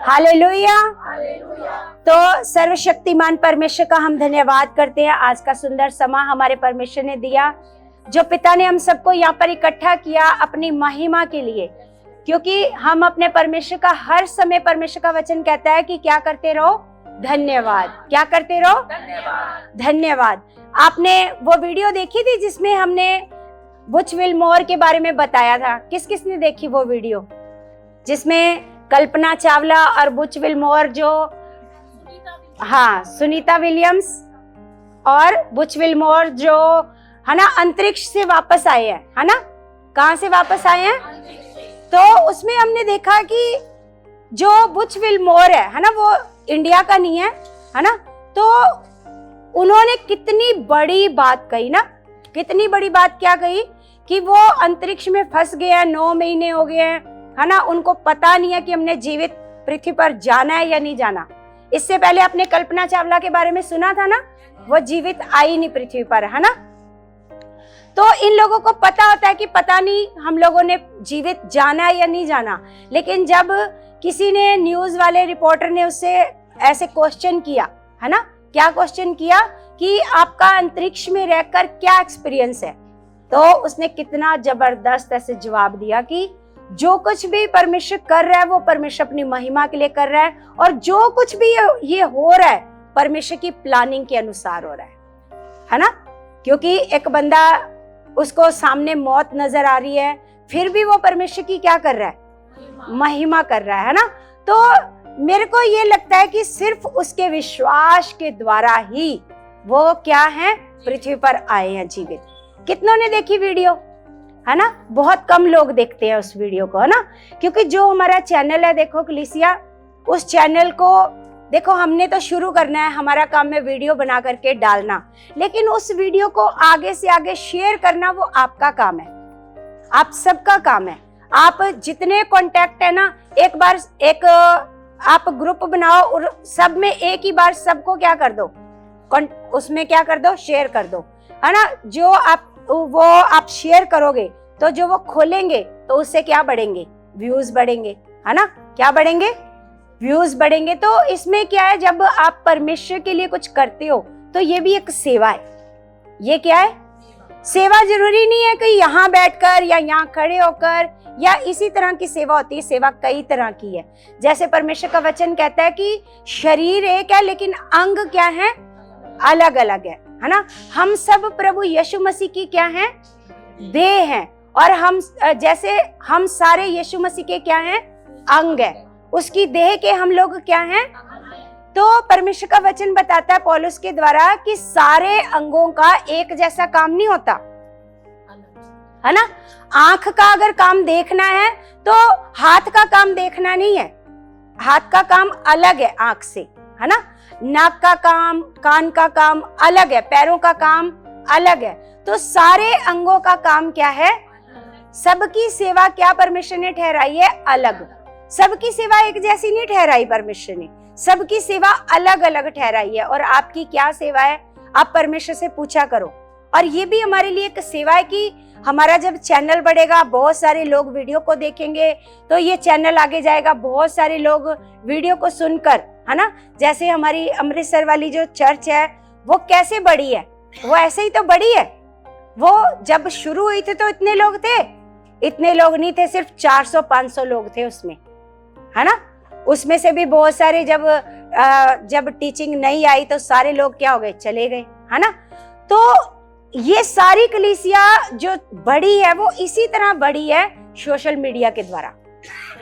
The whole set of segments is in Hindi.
हालेलुया। तो सर्वशक्तिमान परमेश्वर का हम धन्यवाद करते हैं। आज का सुंदर समा हमारे परमेश्वर ने दिया, जो पिता ने हम सबको यहाँ पर इकट्ठा किया अपनी महिमा के लिए, क्योंकि हम अपने परमेश्वर का हर समय, परमेश्वर का वचन कहता है कि क्या करते रहो, धन्यवाद। क्या करते रहो, धन्यवाद। आपने वो वीडियो देखी थी जिसमें हमने बुच विलमोर के बारे में बताया था? किस किस ने देखी वो वीडियो, जिसमें कल्पना चावला और बुच विलमोर, जो हाँ सुनीता विलियम्स और बुच विलमोर, जो है ना अंतरिक्ष से वापस आए हैं, है ना? कहाँ से वापस आए हैं? तो उसमें हमने देखा कि जो बुच विलमोर है ना, वो इंडिया का नहीं है ना? तो उन्होंने कितनी बड़ी बात कही ना, कितनी बड़ी बात क्या कही कि वो अंतरिक्ष में फंस गए हैं, 9 महीने हो गए हैं, है ना? उनको पता नहीं है कि हमने जीवित पृथ्वी पर जाना है या नहीं जाना। इससे पहले आपने कल्पना चावला के बारे में सुना था ना, वो जीवित आई नहीं पृथ्वी पर, है ना? तो इन लोगों को पता होता है कि पता नहीं हम लोगों ने जीवित जाना है या नहीं जाना। लेकिन जब किसी ने, न्यूज वाले रिपोर्टर ने उससे ऐसे क्वेश्चन किया, है ना, क्या क्वेश्चन किया कि आपका अंतरिक्ष में रहकर क्या एक्सपीरियंस है, तो उसने कितना जबरदस्त ऐसे जवाब दिया कि जो कुछ भी परमेश्वर कर रहा है वो परमेश्वर अपनी महिमा के लिए कर रहा है, और जो कुछ भी ये हो रहा है परमेश्वर की प्लानिंग के अनुसार हो रहा है ना? क्योंकि एक बंदा, उसको सामने मौत नजर आ रही है, फिर भी वो परमेश्वर की क्या कर रहा है, महिमा कर रहा है ना? तो मेरे को ये लगता है कि सिर्फ उसके विश्वास के द्वारा ही वो क्या है, पृथ्वी पर आए हैं जीवित। कितनों ने देखी वीडियो, है ना? बहुत कम लोग देखते हैं उस वीडियो को, है ना? क्योंकि जो हमारा चैनल है, देखो कलीसिया, उस चैनल को देखो, हमने तो शुरू करना है, हमारा काम है वीडियो बना करके डालना, लेकिन उस वीडियो को आगे से आगे शेयर करना वो आपका काम है, आप सबका काम है। आप जितने कांटेक्ट है ना, एक बार एक आप ग्रुप बनाओ और सब में एक ही बार सबको क्या कर दो, उसमें क्या कर दो, शेयर कर दो, है ना? जो आप शेयर करोगे तो जो वो खोलेंगे तो उससे क्या बढ़ेंगे, व्यूज बढ़ेंगे, है ना? क्या बढ़ेंगे, व्यूज बढ़ेंगे। तो इसमें क्या है, जब आप परमेश्वर के लिए कुछ करते हो तो ये भी एक सेवा है। ये क्या है, सेवा। जरूरी नहीं है कि यहाँ बैठकर या यहाँ खड़े होकर, या इसी तरह की सेवा होती है। सेवा कई तरह की है। जैसे परमेश्वर का वचन कहता है कि शरीर एक है लेकिन अंग क्या है, अलग अलग है ना? हम सब प्रभु यीशु मसीह की क्या है, देह हैं, और हम जैसे हम सारे यीशु मसीह के क्या हैं, अंग है, उसकी देह के हम लोग क्या हैं। तो परमेश्वर का वचन बताता है पौलुस के द्वारा कि सारे अंगों का एक जैसा काम नहीं होता, है ना? आंख का अगर काम देखना है तो हाथ का काम देखना नहीं है, हाथ का काम अलग है आंख से, है ना? नाक का काम, कान का काम अलग है, पैरों का काम अलग है। तो सारे अंगों का काम क्या है, सबकी सेवा क्या परमेश्वर ने ठहराई है, अलग। सबकी सेवा एक जैसी नहीं ठहराई परमेश्वर ने, सबकी सेवा अलग अलग ठहराई है। और आपकी क्या सेवा है, आप परमेश्वर से पूछा करो। और ये भी हमारे लिए एक सेवा है कि हमारा जब चैनल बढ़ेगा, बहुत सारे लोग वीडियो को देखेंगे तो ये चैनल आगे जाएगा, बहुत सारे लोग वीडियो को सुनकर, है ना? जैसे हमारी अमृतसर वाली जो चर्च है वो कैसे बढ़ी है, वो ऐसे ही तो बढ़ी है। वो जब शुरू हुई थी तो इतने लोग थे, इतने लोग नहीं थे, सिर्फ 400-500 लोग थे उसमें, है ना? उसमें से भी बहुत सारे जब टीचिंग नहीं आई तो सारे लोग क्या हो गए, चले गए, है ना? तो ये सारी कलीसिया जो बड़ी है वो इसी तरह बड़ी है, सोशल मीडिया के द्वारा,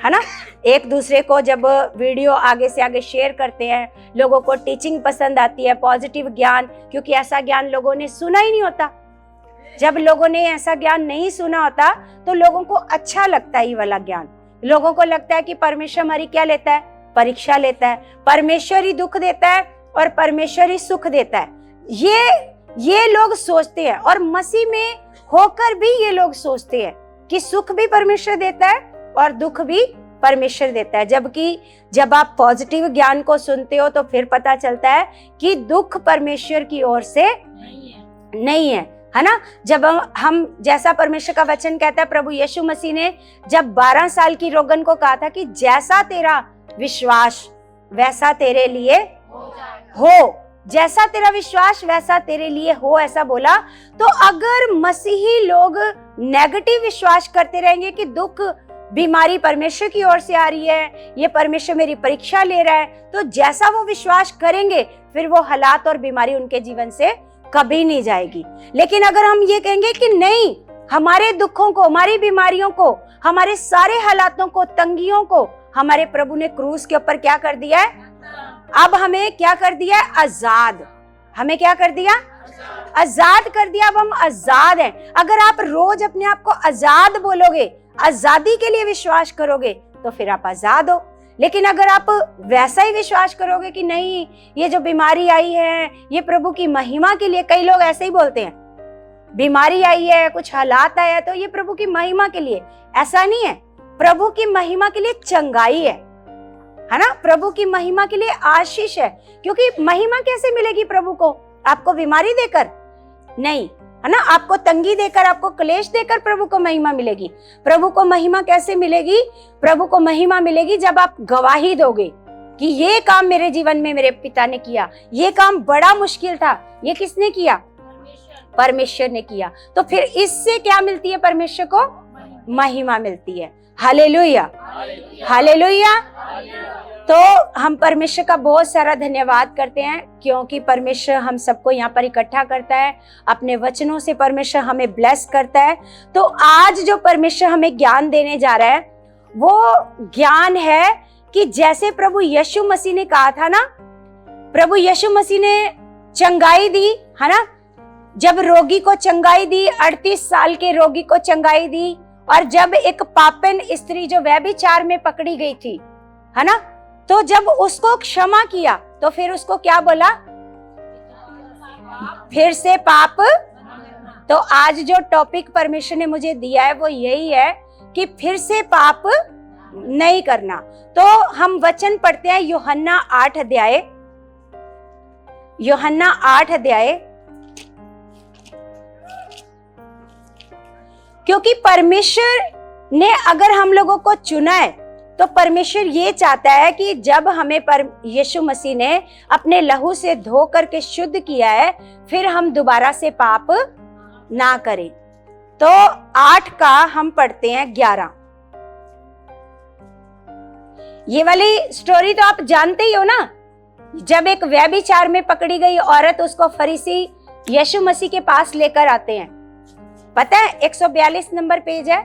है ना? एक दूसरे को जब वीडियो आगे से आगे शेयर करते हैं, लोगों को टीचिंग पसंद आती है, पॉजिटिव ज्ञान, क्योंकि ऐसा ज्ञान लोगों ने सुना ही नहीं होता। जब लोगों ने ऐसा ज्ञान नहीं सुना होता तो लोगों को अच्छा लगता है ये वाला ज्ञान। लोगों को लगता है कि परमेश्वर हमारी क्या लेता है, परीक्षा लेता है। परमेश्वर ही दुख देता है और परमेश्वर ही सुख देता है, ये लोग सोचते हैं। और मसीह में होकर भी ये लोग सोचते हैं कि सुख भी परमेश्वर देता है और दुख भी परमेश्वर देता है। जबकि जब आप पॉजिटिव ज्ञान को सुनते हो तो फिर पता चलता है कि दुख परमेश्वर की ओर से नहीं है ना? जब हम जैसा परमेश्वर का वचन कहता है, प्रभु यीशु मसीह ने जब 12 साल की रोगन को कहा था कि जैसा तेरा विश्वास वैसा तेरे लिए हो, जैसा तेरा विश्वास वैसा तेरे लिए हो, ऐसा बोला। तो अगर मसीही लोग नेगेटिव विश्वास करते रहेंगे कि दुख बीमारी परमेश्वर की ओर से आ रही है, ये परमेश्वर मेरी परीक्षा ले रहा है, तो जैसा वो विश्वास करेंगे फिर वो हालात और बीमारी उनके जीवन से कभी नहीं जाएगी। लेकिन अगर हम ये कहेंगे कि नहीं, हमारे दुखों को, हमारी बीमारियों को, हमारे सारे हालातों को, तंगियों को हमारे प्रभु ने क्रूस के ऊपर क्या कर दिया है, अब हमें क्या कर दिया है, आजाद। हमें क्या कर दिया, आजाद कर दिया। अब हम आजाद हैं। अगर आप रोज अपने आप को आजाद बोलोगे, आजादी के लिए विश्वास करोगे, तो फिर आप आजाद हो। लेकिन अगर आप वैसा ही विश्वास करोगे कि नहीं, ये जो बीमारी आई है ये प्रभु की महिमा के लिए, कई लोग ऐसे ही बोलते हैं, बीमारी आई है, कुछ हालात आया तो ये प्रभु की महिमा के लिए। ऐसा नहीं है, प्रभु की महिमा के लिए चंगाई है ना, प्रभु की महिमा के लिए आशीष है। क्योंकि महिमा कैसे मिलेगी प्रभु को, आपको बीमारी देकर नहीं, है ना, आपको तंगी देकर, आपको क्लेश देकर प्रभु को महिमा मिलेगी। प्रभु को महिमा कैसे मिलेगी, प्रभु को महिमा मिलेगी जब आप गवाही दोगे कि ये काम मेरे जीवन में मेरे पिता ने किया, ये काम बड़ा मुश्किल था, ये किसने किया, परमेश्वर ने किया। तो फिर इससे क्या मिलती है, परमेश्वर को महिमा मिलती है। Hallelujah, hallelujah. तो हम परमेश्वर का बहुत सारा धन्यवाद करते हैं, क्योंकि परमेश्वर हम सबको यहाँ पर इकट्ठा करता है, अपने वचनों से परमेश्वर हमें ब्लेस करता है। तो आज जो परमेश्वर हमें ज्ञान देने जा रहा है, वो ज्ञान है कि जैसे प्रभु यीशु मसीह ने कहा था ना, प्रभु यीशु मसीह ने चंगाई दी, है ना, जब रोगी को चंगाई दी, 38 साल के रोगी को चंगाई दी। और जब एक पापन स्त्री जो व्यभिचार में पकड़ी गई थी, है ना, तो जब उसको क्षमा किया तो फिर उसको क्या बोला, फिर से पाप। तो आज जो टॉपिक परमेश्वर ने मुझे दिया है वो यही है कि फिर से पाप नहीं करना। तो हम वचन पढ़ते हैं यूहन्ना 8 अध्याय, यूहन्ना 8 अध्याय। क्योंकि परमेश्वर ने अगर हम लोगों को चुना है तो परमेश्वर ये चाहता है कि जब हमें यीशु मसीह ने अपने लहू से धो करके शुद्ध किया है, फिर हम दोबारा से पाप ना करें। तो 8 का हम पढ़ते हैं 11। ये वाली स्टोरी तो आप जानते ही हो ना, जब एक व्यभिचार में पकड़ी गई औरत, उसको फरीसी यीशु मसीह के पास लेकर आते हैं। पता है 142 नंबर पेज है,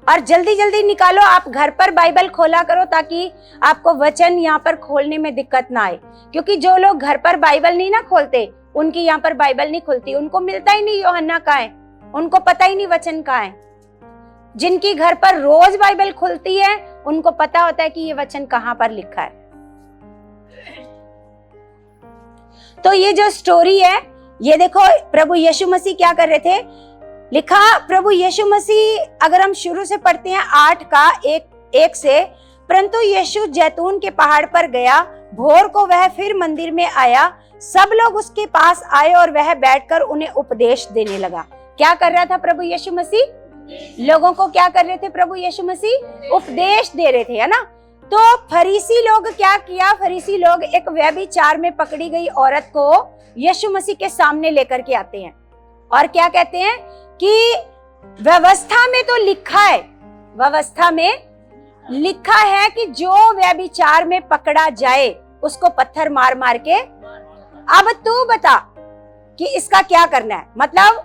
और जल्दी जल्दी निकालो, आप घर पर बाइबल खोला करो ताकि आपको वचन यहाँ पर खोलने में दिक्कत ना आए। क्योंकि जो लोग घर पर बाइबल नहीं ना खोलते, उनकी यहाँ पर बाइबल नहीं खुलती, उनको मिलता ही नहीं यूहन्ना कहाँ है, उनको पता ही नहीं वचन कहाँ है। जिनकी घर पर रोज बाइबल खुलती है उनको पता होता है कि ये वचन कहाँ पर लिखा है। तो ये जो स्टोरी है, ये देखो प्रभु यीशु मसीह क्या कर रहे थे, लिखा प्रभु यीशु मसीह, अगर हम शुरू से पढ़ते हैं 8 का 1 से। परंतु यीशु जैतून के पहाड़ पर गया, भोर को वह फिर मंदिर में आया, सब लोग उसके पास आए और वह बैठकर उन्हें उपदेश देने लगा। क्या कर रहा था प्रभु यीशु मसीह, लोगों को क्या कर रहे थे प्रभु यीशु मसीह, उपदेश दे रहे थे, है ना। तो फरीसी लोग क्या किया, फरीसी लोग एक व्यभिचार में पकड़ी गई औरत को यीशु मसीह के सामने लेकर के आते हैं और क्या कहते हैं कि व्यवस्था में तो लिखा है, व्यवस्था में लिखा है कि जो व्यभिचार में पकड़ा जाए उसको पत्थर मार मार के, अब तू बता कि इसका क्या करना है। मतलब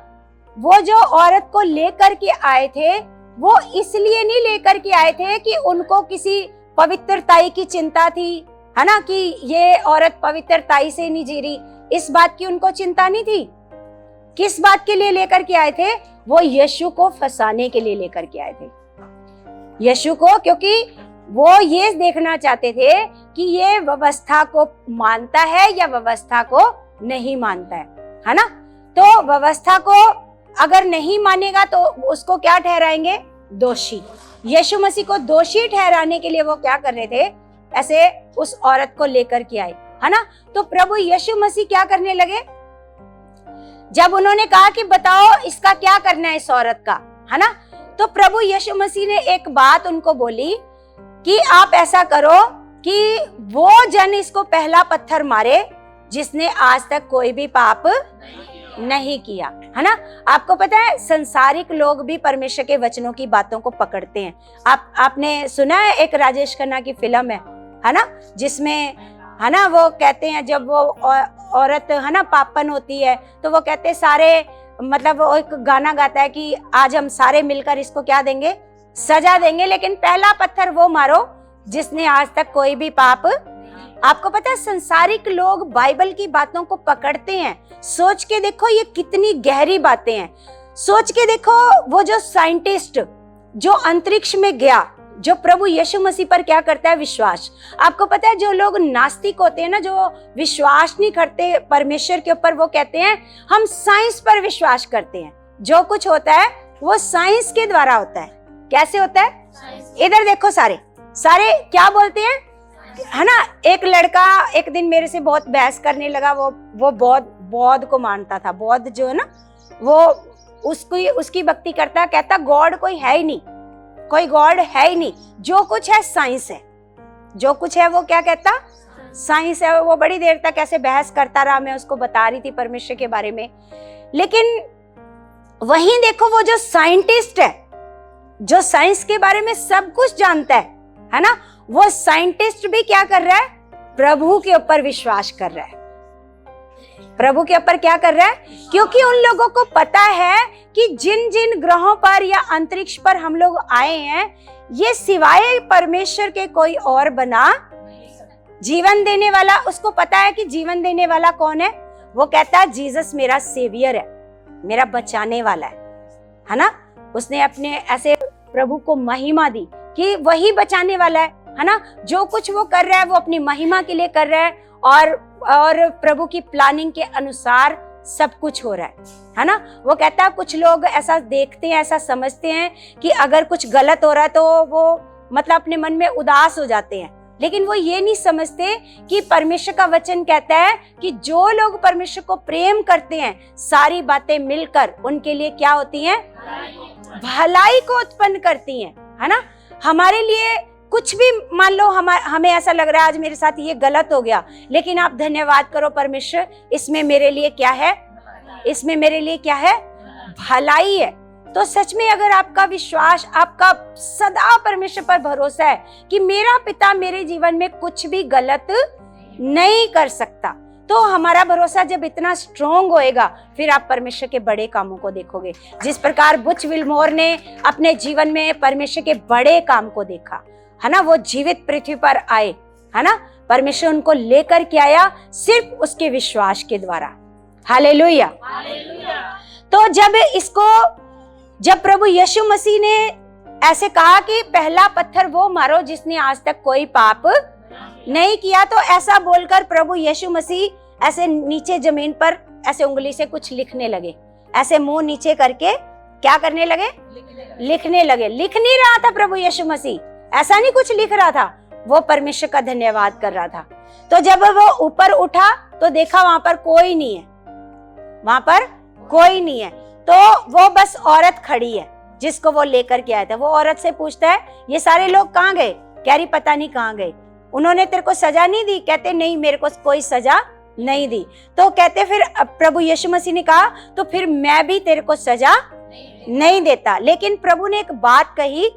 वो जो औरत को लेकर के आए थे, वो इसलिए नहीं लेकर के आए थे कि उनको किसी पवित्रताई की चिंता थी, है ना, कि ये औरत पवित्रताई से नहीं जी रही, इस बात की उनको चिंता नहीं थी। किस बात के लिए लेकर के आए थे, वो यीशु को फंसाने के लिए लेकर के आए थे, यीशु को, क्योंकि वो ये देखना चाहते थे कि ये व्यवस्था को मानता है या व्यवस्था को नहीं मानता है ना। तो व्यवस्था को अगर नहीं मानेगा तो उसको क्या ठहराएंगे, दोषी। यीशु मसीह को दोषी ठहराने के लिए वो क्या कर रहे थे, ऐसे उस औरत को लेकर के आए, है ना। तो प्रभु यीशु मसीह क्या करने लगे, जब उन्होंने कहा कि बताओ इसका क्या करना है इस औरत का, है ना, तो प्रभु यीशु मसीह ने एक बात उनको बोली कि आप ऐसा करो कि वो जन इसको पहला पत्थर मारे जिसने आज तक कोई भी पाप नहीं किया, है ना। आपको पता है संसारिक लोग भी परमेश्वर के वचनों की बातों को पकड़ते हैं। आपने सुना है एक राजेश खन्ना की फिल्म है ना, जिसमें है ना वो कहते हैं जब वो औरत है ना पापन होती है तो वो कहते सारे, मतलब वो एक गाना गाता है कि आज हम सारे मिलकर इसको क्या देंगे, सजा देंगे, लेकिन पहला पत्थर वो मारो जिसने आज तक कोई भी पाप। आपको पता है संसारिक लोग बाइबल की बातों को पकड़ते हैं। सोच के देखो ये कितनी गहरी बातें हैं। सोच के देखो वो जो साइंटिस्ट जो अंतरिक्ष में गया, जो प्रभु यीशु मसीह पर क्या करता है, विश्वास। आपको पता है जो लोग नास्तिक होते हैं ना, जो विश्वास नहीं करते परमेश्वर के ऊपर, वो कहते हैं हम साइंस पर विश्वास करते हैं। जो कुछ होता है वो साइंस के द्वारा होता है। कैसे होता है? इधर देखो, सारे क्या बोलते हैं, है ना। एक लड़का एक दिन मेरे से बहुत बहस करने लगा। वो बौद्ध को मानता था। बौद्ध जो है ना, वो उसकी भक्ति करता, कहता गॉड कोई है ही नहीं, कोई गॉड है ही नहीं, जो कुछ है साइंस है, जो कुछ है वो क्या कहता, साइंस है। वो बड़ी देर तक ऐसे बहस करता रहा, मैं उसको बता रही थी परमेश्वर के बारे में। लेकिन वहीं देखो वो जो साइंटिस्ट है, जो साइंस के बारे में सब कुछ जानता है ना, वो साइंटिस्ट भी क्या कर रहा है, प्रभु के ऊपर विश्वास कर रहा है। प्रभु के ऊपर क्या कर रहा है? क्योंकि उन लोगों को पता है कि जिन जिन ग्रहों पर या अंतरिक्ष पर हम लोग आए हैं, ये सिवाय परमेश्वर के कोई और बना जीवन देने वाला। उसको पता है कि जीवन देने वाला कौन है। वो कहता है जीसस मेरा सेवियर है, मेरा बचाने वाला है ना। उसने अपने ऐसे प्रभु को महिमा दी कि वही बचाने वाला है ना। जो कुछ वो कर रहा है वो अपनी महिमा के लिए कर रहा है, और प्रभु की प्लानिंग के अनुसार सब कुछ हो रहा है ना। वो कहता है कुछ लोग ऐसा देखते हैं, ऐसा समझते हैं कि अगर कुछ गलत हो रहा है तो वो मतलब अपने मन में उदास हो जाते हैं, लेकिन वो ये नहीं समझते कि परमेश्वर का वचन कहता है कि जो लोग परमेश्वर को प्रेम करते हैं, सारी बातें मिलकर उनके लिए क्या होती हैं, भलाई को उत्पन्न करती हैं, है ना। हमारे लिए कुछ भी, मान लो हमें ऐसा लग रहा है आज मेरे साथ ये गलत हो गया, लेकिन आप धन्यवाद करो परमेश्वर, इसमें मेरे लिए क्या है, इसमें मेरे लिए क्या है, भलाई है। तो सच में अगर आपका विश्वास, आपका सदा परमेश्वर पर भरोसा है कि मेरा पिता मेरे जीवन में कुछ भी गलत नहीं कर सकता, तो हमारा भरोसा जब इतना स्ट्रोंग होएगा, फिर आप परमेश्वर के बड़े कामों को देखोगे। जिस प्रकार बुच विल्मोर ने अपने जीवन में परमेश्वर के बड़े काम को देखा, है ना। वो जीवित पृथ्वी पर आए, है ना। परमेश्वर उनको लेकर के आया सिर्फ उसके विश्वास के द्वारा। हालेलुया। तो जब प्रभु यीशु मसीह ने ऐसे कहा कि पहला पत्थर वो मारो जिसने आज तक कोई पाप नहीं किया, तो ऐसा बोलकर प्रभु यीशु मसीह ऐसे नीचे जमीन पर ऐसे उंगली से कुछ लिखने लगे। ऐसे मुंह नीचे करके क्या करने लगे, लिखने लगे। लिख नहीं रहा था प्रभु यीशु मसीह, ऐसा नहीं कुछ लिख रहा था, वो परमेश्वर का धन्यवाद कर रहा था। तो जब वो ऊपर उठा तो देखा वहां पर कोई नहीं है, वहां पर कोई नहीं है। तो वो बस औरत खड़ी है जिसको वो लेकर के आया था। वो औरत से पूछता है ये सारे लोग कहाँ गए? कह रही पता नहीं कहाँ गए। उन्होंने तेरे को सजा नहीं दी? कहते नहीं, मेरे को कोई सजा नहीं दी। तो कहते फिर प्रभु यीशु मसीह ने कहा तो फिर मैं भी तेरे को सजा नहीं देता। लेकिन प्रभु ने एक बात कही,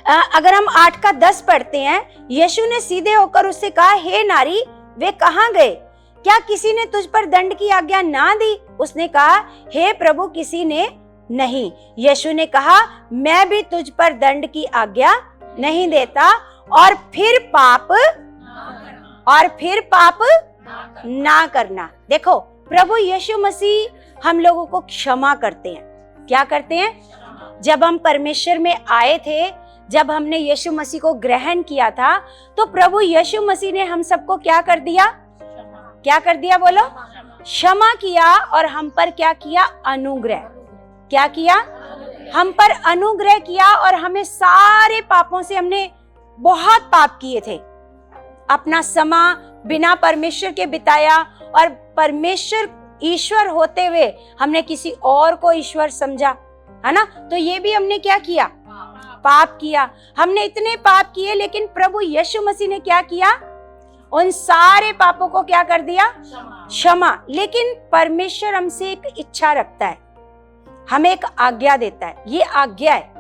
अगर हम 8 का 10 पढ़ते हैं, यीशु ने सीधे होकर उससे कहा, हे नारी, वे कहाँ गए? क्या किसी ने तुझ पर दंड की आज्ञा ना दी? उसने कहा, हे प्रभु, किसी ने नहीं। यीशु ने कहा, मैं भी तुझ पर दंड की आज्ञा नहीं देता, और फिर पाप ना करना। देखो प्रभु यीशु मसीह हम लोगों को क्षमा करते हैं। क्या करते हैं? जब हम परमेश्वर में आए थे, जब हमने यीशु मसीह को ग्रहण किया था, तो प्रभु यीशु मसीह ने हम सबको क्या कर दिया? क्या कर दिया? बोलो, क्षमा किया। और हम पर क्या किया? अनुग्रह। क्या किया? हम पर अनुग्रह किया, और हमें सारे पापों से, हमने बहुत पाप किए थे, अपना समय बिना परमेश्वर के बिताया, और परमेश्वर ईश्वर होते हुए हमने किसी और को ईश्वर समझा, है ना। तो ये भी हमने क्या किया? पाप किया, हमने इतने पाप किए, लेकिन प्रभु यीशु मसीह ने क्या किया? उन सारे पापों को क्या कर दिया? क्षमा। लेकिन परमेश्वर हमसे एक इच्छा रखता है, हमें एक आज्ञा देता है। ये आज्ञा है,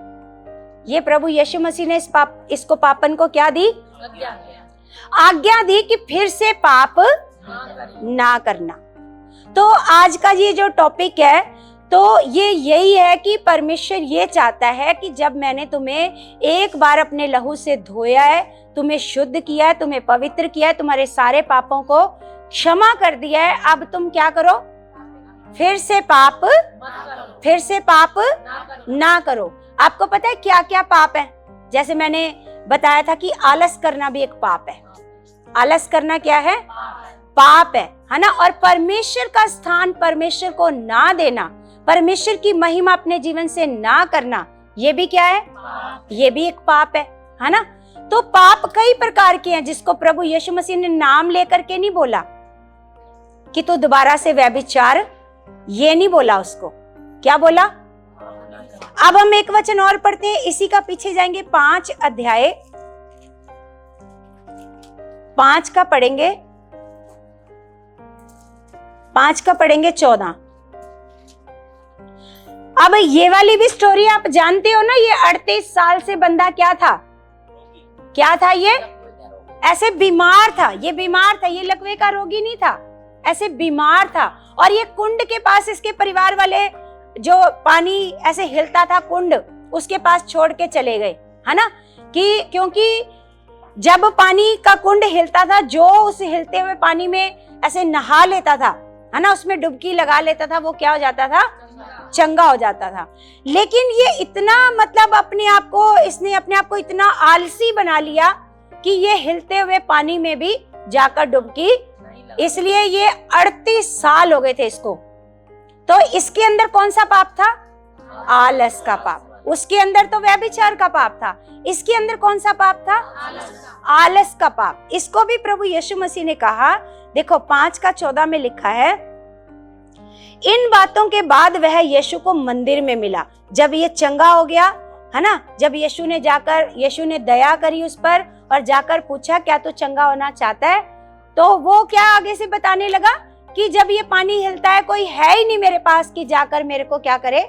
ये प्रभु यीशु मसीह ने इसको पापन को क्या दी? आज्ञा दी कि फिर से पाप ना करना। तो आज का ये जो टॉपिक है, तो ये यही है कि परमेश्वर ये चाहता है कि जब मैंने तुम्हें एक बार अपने लहू से धोया है, तुम्हें शुद्ध किया है, तुम्हें पवित्र किया है, तुम्हारे सारे पापों को क्षमा कर दिया है, अब तुम क्या करो? फिर से पाप ना करो। आपको पता है क्या क्या पाप है? जैसे मैंने बताया था कि आलस करना भी एक पाप है। आलस करना क्या है? पाप है ना। और परमेश्वर का स्थान परमेश्वर को ना देना, परमेश्वर की महिमा अपने जीवन से ना करना, ये भी क्या है? ये भी एक पाप है ना। तो पाप कई प्रकार के हैं, जिसको प्रभु यीशु मसीह ने नाम लेकर के नहीं बोला कि तू दोबारा से व्यभिचार, ये नहीं बोला उसको। क्या बोला? अब हम एक वचन और पढ़ते हैं, इसी का पीछे जाएंगे 5 अध्याय 5 का पढ़ेंगे, 5 का पढ़ेंगे 14। अब ये वाली भी स्टोरी आप जानते हो ना। ये 38 साल से बंदा क्या था? ये ऐसे बीमार था, ये लकवे का रोगी नहीं था, ऐसे बीमार था। और ये कुंड के पास इसके परिवार वाले, जो पानी ऐसे हिलता था कुंड, उसके पास छोड़ के चले गए, है ना। कि क्योंकि जब पानी का कुंड हिलता था, जो उस हिलते हुए पानी में ऐसे नहा लेता था, है ना, उसमें डुबकी लगा लेता था, वो क्या हो जाता था? चंगा हो जाता था। लेकिन ये इतना मतलब इसने अपने आप को इतना आलसी बना लिया कि ये हिलते हुए पानी में भी जाकर डुबकी, इसलिए ये 38 साल हो गए थे इसको। तो इसके अंदर कौन सा पाप था? आलस का पाप। उसके अंदर तो व्यभिचार का पाप था, इसके अंदर कौन सा पाप था? आलस का पाप। इसको भी प्रभु यीशु मसीह ने कहा, देखो 5 का 14 में लिखा है, इन बातों के बाद वह यीशु को मंदिर में मिला। जब ये चंगा हो गया, है ना, जब यीशु ने दया करी उस पर और जाकर पूछा क्या तू चंगा होना चाहता है, तो वो क्या आगे से बताने लगा कि जब ये पानी हिलता है, कोई है ही नहीं मेरे पास कि जाकर मेरे को क्या करे,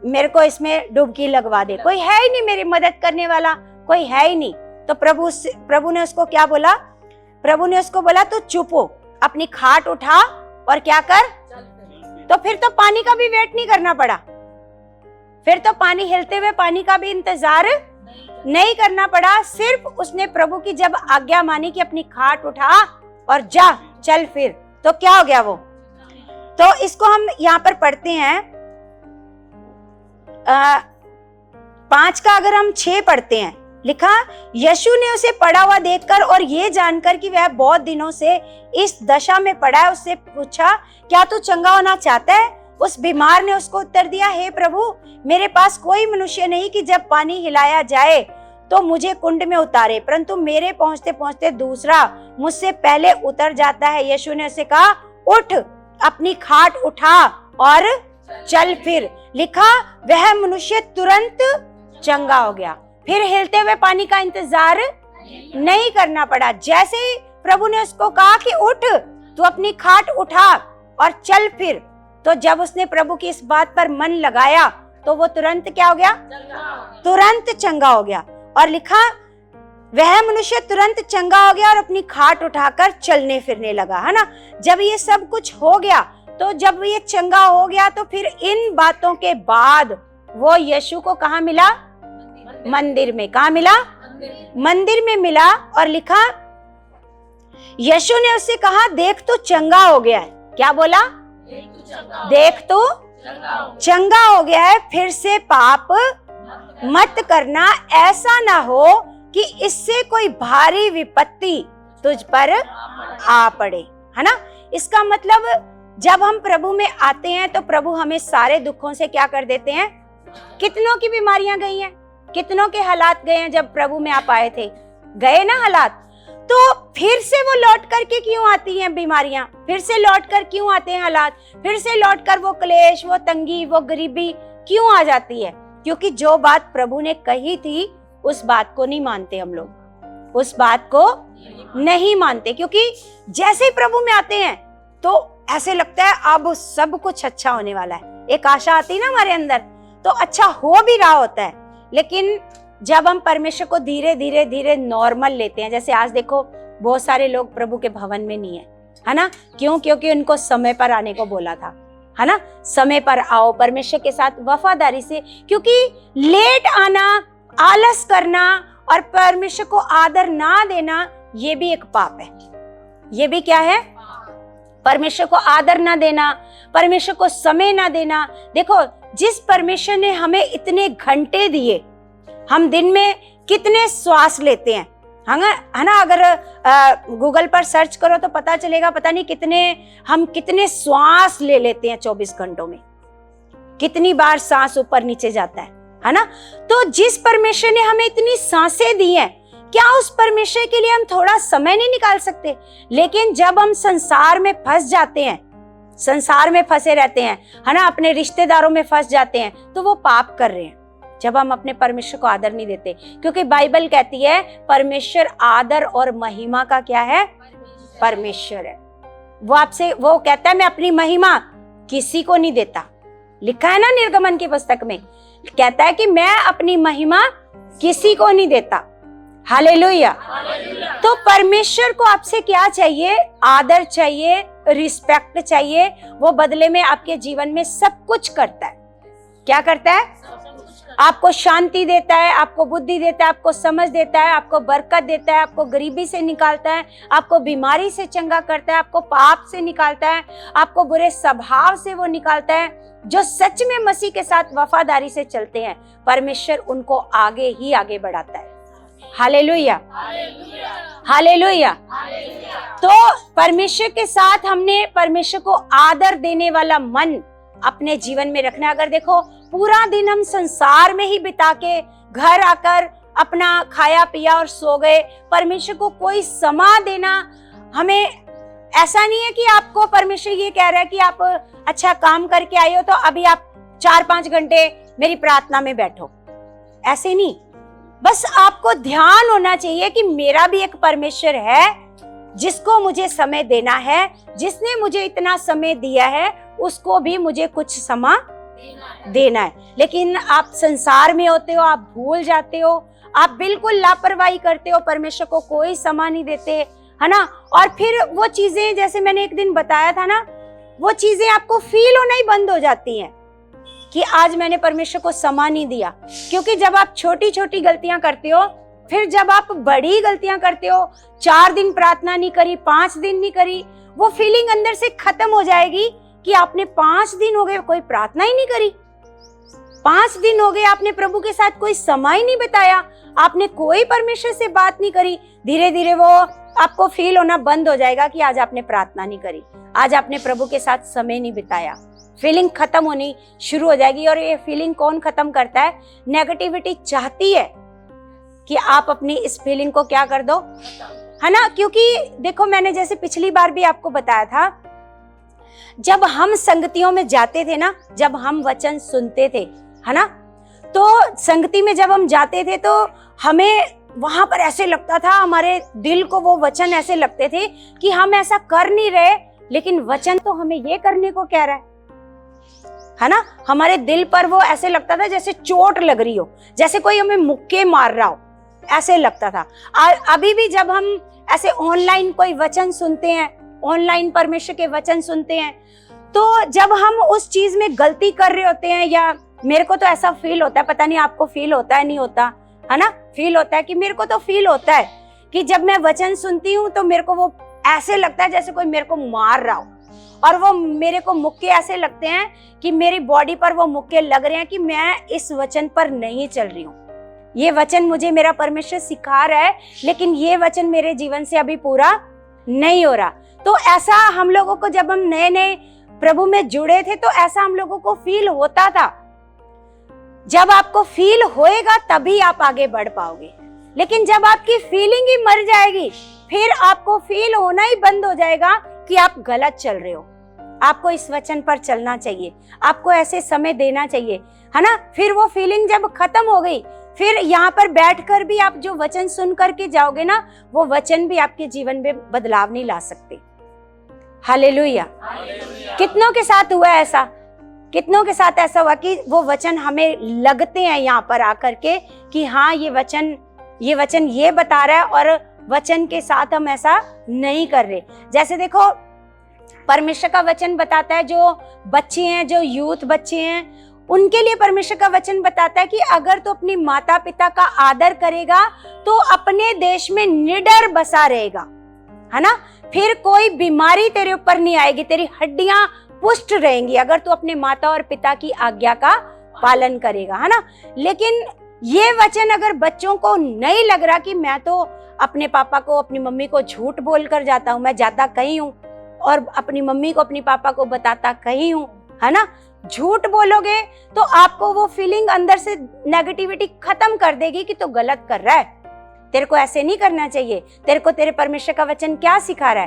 मेरे को इसमें डुबकी लगवा दे, कोई है ही नहीं मेरी मदद करने वाला, कोई है ही नहीं। तो प्रभु ने उसको क्या बोला? प्रभु ने उसको बोला तू चुप हो, अपनी खाट उठा और क्या कर। तो फिर तो पानी का भी वेट नहीं करना पड़ा, फिर तो पानी हिलते हुए पानी का भी इंतजार नहीं करना पड़ा। सिर्फ उसने प्रभु की जब आज्ञा मानी कि अपनी खाट उठा और जा चल, फिर तो क्या हो गया वो। तो इसको हम यहाँ पर पढ़ते हैं 5 का अगर हम 6 पढ़ते हैं, लिखा यीशु ने उसे पड़ा हुआ देखकर और ये जानकर कि वह बहुत दिनों से इस दशा में पड़ा है, उससे पूछा क्या तू चंगा होना चाहता है? उस बीमार ने उसको उत्तर दिया, हे प्रभु, मेरे पास कोई मनुष्य नहीं कि जब पानी हिलाया जाए तो मुझे कुंड में उतारे, परंतु मेरे पहुंचते पहुंचते दूसरा मुझसे पहले उतर जाता है। यीशु ने उसे कहा, उठ, अपनी खाट उठा और चल फिर। लिखा वह मनुष्य तुरंत चंगा हो गया, फिर हिलते हुए पानी का इंतजार नहीं करना पड़ा। जैसे ही प्रभु ने उसको कहा कि उठ, तू अपनी खाट उठा और चल फिर, तो जब उसने प्रभु की इस बात पर मन लगाया तो वो तुरंत क्या हो गया? तुरंत चंगा हो गया। और लिखा वह मनुष्य तुरंत चंगा हो गया और अपनी खाट उठाकर चलने फिरने लगा, है ना। जब ये सब कुछ हो गया, तो जब ये चंगा हो गया, तो फिर इन बातों के बाद वो यीशु को कहाँ मिला? मंदिर में। कहाँ मिला? मंदिर में मिला। और लिखा यीशु ने उससे कहा, देख तू चंगा हो गया है। क्या बोला? देख तू चंगा हो गया है, फिर से पाप मत करना, ऐसा ना हो कि इससे कोई भारी विपत्ति तुझ पर आ पड़े, है ना। इसका मतलब जब हम प्रभु में आते हैं तो प्रभु हमें सारे दुखों से क्या कर देते हैं। कितनों की बीमारियां गई हैं, कितनों के हालात गए हैं जब प्रभु में आप आए थे, गए ना हालात। तो फिर से वो लौट करके क्यों आती हैं बीमारियां, फिर से लौट कर क्यों आते हैं हालात, फिर से लौट कर वो क्लेश, वो तंगी, वो गरीबी क्यों आ जाती है क्योंकि जो बात प्रभु ने कही थी उस बात को नहीं मानते हम लोग, उस बात को नहीं मानते, क्योंकि जैसे ही प्रभु में आते हैं तो ऐसे लगता है अब सब कुछ अच्छा होने वाला है, एक आशा आती है ना हमारे अंदर, तो अच्छा हो भी रहा होता है। लेकिन जब हम परमेश्वर को धीरे धीरे धीरे नॉर्मल लेते हैं, जैसे आज देखो बहुत सारे लोग प्रभु के भवन में नहीं है ना, क्यों? क्योंकि उनको समय पर आने को बोला था, है ना, समय पर आओ परमेश्वर के साथ वफादारी से, क्योंकि लेट आना, आलस करना और परमेश्वर को आदर ना देना ये भी एक पाप है। ये भी क्या है? परमेश्वर को आदर ना देना, परमेश्वर को समय ना देना। देखो, जिस परमेश्वर ने हमें इतने घंटे दिए, हम दिन में कितने श्वास लेते हैं, है ना, अगर गूगल पर सर्च करो तो पता चलेगा, पता नहीं हम कितने श्वास ले लेते हैं 24 घंटों में, कितनी बार सांस ऊपर नीचे जाता है ना। तो जिस परमेश्वर ने हमें इतनी सांसें दी हैं, क्या उस परमेश्वर के लिए हम थोड़ा समय नहीं निकाल सकते? लेकिन जब हम संसार में फंस जाते हैं, संसार में फंसे रहते हैं, है ना, अपने रिश्तेदारों में फंस जाते हैं, तो वो पाप कर रहे हैं जब हम अपने परमेश्वर को आदर नहीं देते। क्योंकि बाइबल कहती है परमेश्वर आदर और महिमा का क्या है? परमेश्वर है। वो कहता है मैं अपनी महिमा किसी को नहीं देता, लिखा है ना निर्गमन की पुस्तक में, कहता है कि मैं अपनी महिमा किसी को नहीं देता। हालेलुया। तो परमेश्वर को आपसे क्या चाहिए? आदर चाहिए, रिस्पेक्ट चाहिए। वो बदले में आपके जीवन में सब कुछ करता है। क्या करता है? आपको शांति देता है, आपको बुद्धि देता है, आपको समझ देता है, आपको बरकत देता है, आपको गरीबी से निकालता है, आपको बीमारी से चंगा करता है, आपको पाप से निकालता है, आपको बुरे स्वभाव से वो निकालता है। जो सच में मसीह के साथ वफादारी से चलते हैं, परमेश्वर उनको आगे ही आगे बढ़ाता है। Hallelujah, hallelujah. तो परमेश्वर के साथ हमने परमेश्वर को आदर देने वाला मन अपने जीवन में रखना। अगर देखो पूरा दिन हम संसार में ही बिता के घर आकर अपना खाया पिया और सो गए, परमेश्वर को कोई समय देना, हमें ऐसा नहीं है कि आपको परमेश्वर ये कह रहा है कि आप अच्छा काम करके आए हो तो अभी आप 4-5 घंटे मेरी प्रार्थना में बैठो, ऐसे नहीं। बस आपको ध्यान होना चाहिए कि मेरा भी एक परमेश्वर है जिसको मुझे समय देना है, जिसने मुझे इतना समय दिया है, उसको भी मुझे कुछ समय देना है। लेकिन आप संसार में होते हो, आप भूल जाते हो, आप बिल्कुल लापरवाही करते हो, परमेश्वर को कोई समय नहीं देते, है ना। और फिर वो चीजें, जैसे मैंने एक दिन बताया था ना, वो चीजें आपको फील होना ही बंद हो जाती हैं कि आज मैंने परमेश्वर को समय नहीं दिया। क्योंकि जब आप छोटी छोटी गलतियां करते हो, फिर जब आप बड़ी गलतियां करते हो, 4 दिन प्रार्थना नहीं करी, 5 दिन नहीं करी, वो फीलिंग अंदर से खत्म हो जाएगी कि आपने 5 दिन हो गए कोई प्रार्थना ही नहीं करी, 5 दिन हो गए आपने प्रभु के साथ कोई समय नहीं बिताया, आपने कोई परमेश्वर से बात नहीं करी। धीरे धीरे वो आपको फील होना बंद हो जाएगा कि आज आपने प्रार्थना नहीं करी, आज आपने प्रभु के साथ समय नहीं बिताया। फीलिंग खत्म होनी शुरू हो जाएगी। और ये फीलिंग कौन खत्म करता है? नेगेटिविटी चाहती है कि आप अपनी इस फीलिंग को क्या कर दो, है ना। क्योंकि देखो, मैंने जैसे पिछली बार भी आपको बताया था, जब हम संगतियों में जाते थे ना, जब हम वचन सुनते थे, है ना, तो संगति में जब हम जाते थे तो हमें वहां पर ऐसे लगता था, हमारे दिल को वो वचन ऐसे लगते थे कि हम ऐसा कर नहीं रहे, लेकिन वचन तो हमें ये करने को कह रहा है ना। हमारे दिल पर वो ऐसे लगता था जैसे चोट लग रही हो, जैसे कोई हमें मुक्के मार रहा हो, ऐसे लगता था। अभी भी जब हम ऐसे ऑनलाइन कोई वचन सुनते हैं, ऑनलाइन परमेश्वर के वचन सुनते हैं, तो जब हम उस चीज में गलती कर रहे होते हैं, या मेरे को तो ऐसा फील होता है, पता नहीं आपको फील होता है नहीं होता, है ना, फील होता है कि मेरे को तो फील होता है कि जब मैं वचन सुनती हूँ तो मेरे को वो ऐसे लगता है जैसे कोई मेरे को मार रहा हो, और वो मेरे को मुक्के ऐसे लगते हैं कि मेरी बॉडी पर वो मुक्के लग रहे हैं कि मैं इस वचन पर नहीं चल रही हूँ। ये वचन मुझे मेरा परमेश्वर सिखा रहा है, लेकिन ये वचन मेरे जीवन से अभी पूरा नहीं हो रहा। तो ऐसा हम लोगों को, जब हम नए नए प्रभु में जुड़े थे, तो ऐसा हम लोगों को फील होता था। जब आपको फील होएगा तभी आप आगे बढ़ पाओगे। लेकिन जब आपकी फीलिंग ही मर जाएगी, फिर आपको फील होना ही बंद हो जाएगा कि आप गलत चल रहे हो, आपको इस वचन पर चलना चाहिए, आपको ऐसे समय देना चाहिए, है ना। फिर वो फीलिंग जब खत्म हो गई, फिर यहाँ पर बैठकर भी आप जो वचन सुन करके जाओगे ना, वो वचन भी आपके जीवन में बदलाव नहीं ला सकते। हालेलुया। कितनों के साथ हुआ ऐसा, कितनों के साथ ऐसा हुआ कि वो वचन हमें लगते हैं यहाँ पर आकर के कि हाँ ये वचन ये बता रहा है और वचन के साथ हम ऐसा नहीं कर रहे। जैसे देखो परमेश्वर का वचन बताता है, जो बच्चे हैं, जो यूथ बच्चे हैं, उनके लिए परमेश्वर का वचन बताता है कि अगर तू अपनी माता पिता का आदर करेगा तो अपने देश में निडर बसा रहेगा, है ना। फिर कोई बीमारी तेरे ऊपर नहीं आएगी, तेरी हड्डियां पुष्ट रहेंगी अगर तू अपने माता और पिता की आज्ञा का पालन करेगा, है ना। लेकिन ये वचन अगर बच्चों को नहीं लग रहा कि मैं तो अपने पापा को, अपनी मम्मी को झूठ बोल कर जाता हूँ, मैं जाता कहीं हूँ और अपनी मम्मी को, अपनी पापा को बताता कहीं हूँ, है ना। झूठ बोलोगे तो आपको वो फीलिंग अंदर से नेगेटिविटी खत्म कर देगी कि तू गलत कर रहा है, तेरे को ऐसे नहीं करना चाहिए। तेरे को तेरे परमेश्वर का वचन क्या सिखा रहा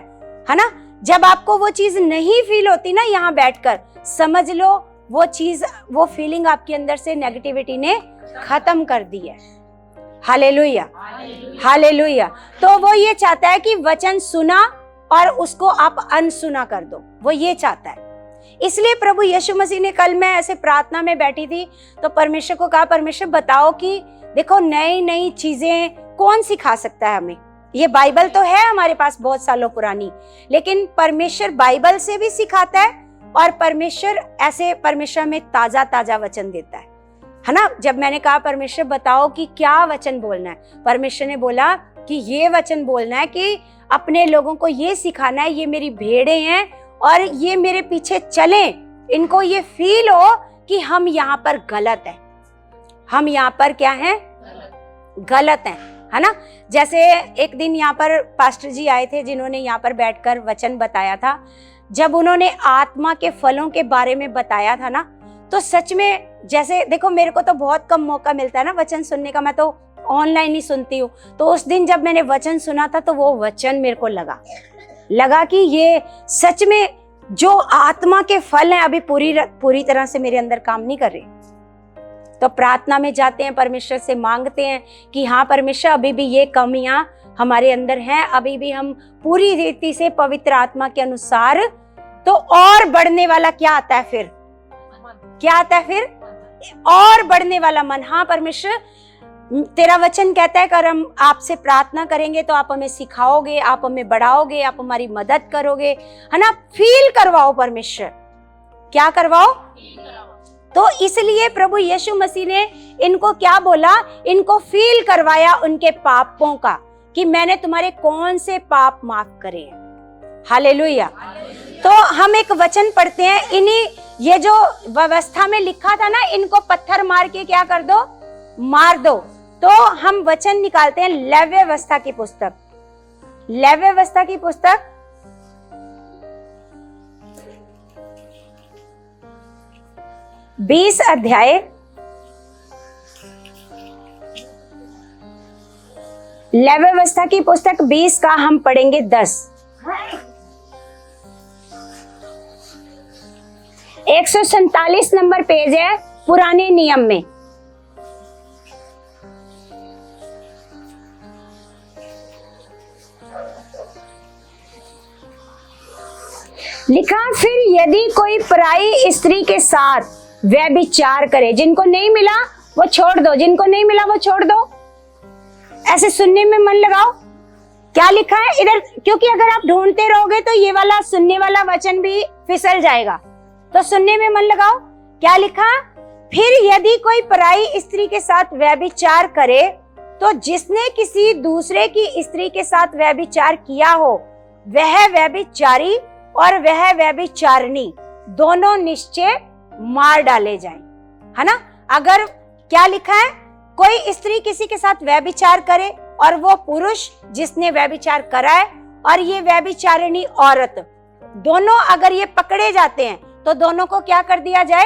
है ना। जब आपको वो चीज नहीं फील होती ना, यहाँ बैठकर समझ लो वो चीज, वो फीलिंग आपके अंदर से नेगेटिविटी ने खत्म कर दी है। Hallelujah, hallelujah. तो वो ये चाहता है कि वचन सुना और उसको आप अनसुना कर दो, वो ये चाहता है। इसलिए प्रभु यीशु मसीह ने, कल मैं ऐसे प्रार्थना में बैठी थी तो परमेश्वर को कहा, परमेश्वर बताओ कि देखो नई नई चीजें कौन सिखा सकता है हमें। ये बाइबल तो है हमारे पास बहुत सालों पुरानी, लेकिन परमेश्वर बाइबल से भी सिखाता है और परमेश्वर में ताजा ताजा वचन देता है ना। जब मैंने कहा परमेश्वर बताओ कि क्या वचन बोलना है, परमेश्वर ने बोला कि ये वचन बोलना है कि अपने लोगों को ये सिखाना है, ये मेरी भेड़ें हैं और ये मेरे पीछे चलें, इनको ये फील हो कि हम यहाँ पर गलत हैं, हम यहाँ पर क्या हैं, गलत हैं, है ना। जैसे एक दिन यहाँ पर पास्टर जी आए थे जिन्होंने यहाँ पर बैठकर वचन बताया था। जब उन्होंने आत्मा के फलों के बारे में बताया था ना, तो सच में, जैसे देखो मेरे को तो बहुत कम मौका मिलता है ना वचन सुनने का, मैं तो ऑनलाइन ही सुनती हूँ। तो उस दिन जब मैंने वचन सुना था तो वो वचन मेरे को लगा कि ये सच में जो आत्मा के फल हैं अभी पूरी तरह से मेरे अंदर काम नहीं कर रहे। तो प्रार्थना में जाते हैं, परमेश्वर से मांगते हैं कि हाँ परमेश्वर अभी भी ये कमियां हमारे अंदर हैं, अभी भी हम पूरी रीति से पवित्र आत्मा के अनुसार। तो और बढ़ने वाला क्या आता है फिर, क्या आता है फिर, और बढ़ने वाला मन। हाँ परमेश्वर तेरा वचन कहता है कि अगर हम आपसे प्रार्थना करेंगे तो आप हमें सिखाओगे, आप हमें बढ़ाओगे, आप हमारी मदद करोगे, है ना। फील करवाओ परमेश्वर, क्या करवाओ। तो इसलिए प्रभु यीशु मसीह ने इनको क्या बोला, इनको फील करवाया उनके पापों का, कि मैंने तुम्हारे कौन से पाप माफ करे हैं। हालेलुया। तो हम एक वचन पढ़ते हैं, इन्हीं ये जो व्यवस्था में लिखा था ना, इनको पत्थर मार के क्या कर दो, मार दो। तो हम वचन निकालते हैं लेव्य व्यवस्था की पुस्तक, लेव्य व्यवस्था की पुस्तक 20 अध्याय, लेव्य व्यवस्था की पुस्तक 20 का हम पढ़ेंगे 10। 147 नंबर पेज है पुराने नियम में। लिखा, फिर यदि कोई पराई स्त्री के साथ व्यभिचार करे, जिनको नहीं मिला वो छोड़ दो, जिनको नहीं मिला वो छोड़ दो। ऐसे सुनने में मन लगाओ, क्या लिखा है इधर, क्योंकि अगर आप ढूंढते रहोगे तो ये वाला सुनने वाला वचन भी फिसल जाएगा। तो सुनने में मन लगाओ, क्या लिखा, फिर यदि कोई पराई स्त्री के साथ व्यभिचार करे तो जिसने किसी दूसरे की स्त्री के साथ व्यभिचार किया हो वह व्यभिचारी और वह व्यभिचारिणी दोनों निश्चय मार डाले जाएं, है ना। अगर क्या लिखा है, कोई स्त्री किसी के साथ व्यभिचार करे और वो पुरुष जिसने व्यभिचार करा है और ये व्यभिचारिणी औरत, दोनों अगर ये पकड़े जाते हैं तो दोनों को क्या कर दिया जाए,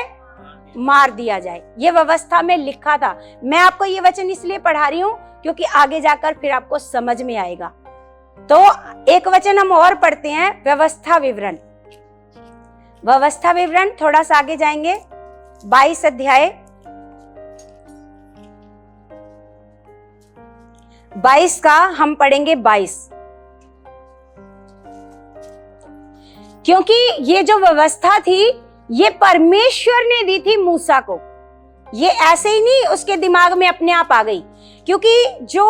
मार दिया जाए। ये व्यवस्था में लिखा था। मैं आपको ये वचन इसलिए पढ़ा रही हूं क्योंकि आगे जाकर फिर आपको समझ में आएगा। तो एक वचन हम और पढ़ते हैं, व्यवस्था विवरण। व्यवस्था विवरण थोड़ा सा आगे जाएंगे, 22 अध्याय 22 का हम पढ़ेंगे 22, क्योंकि ये जो व्यवस्था थी ये परमेश्वर ने दी थी मूसा को, ये ऐसे ही नहीं उसके दिमाग में अपने आप आ गई। क्योंकि जो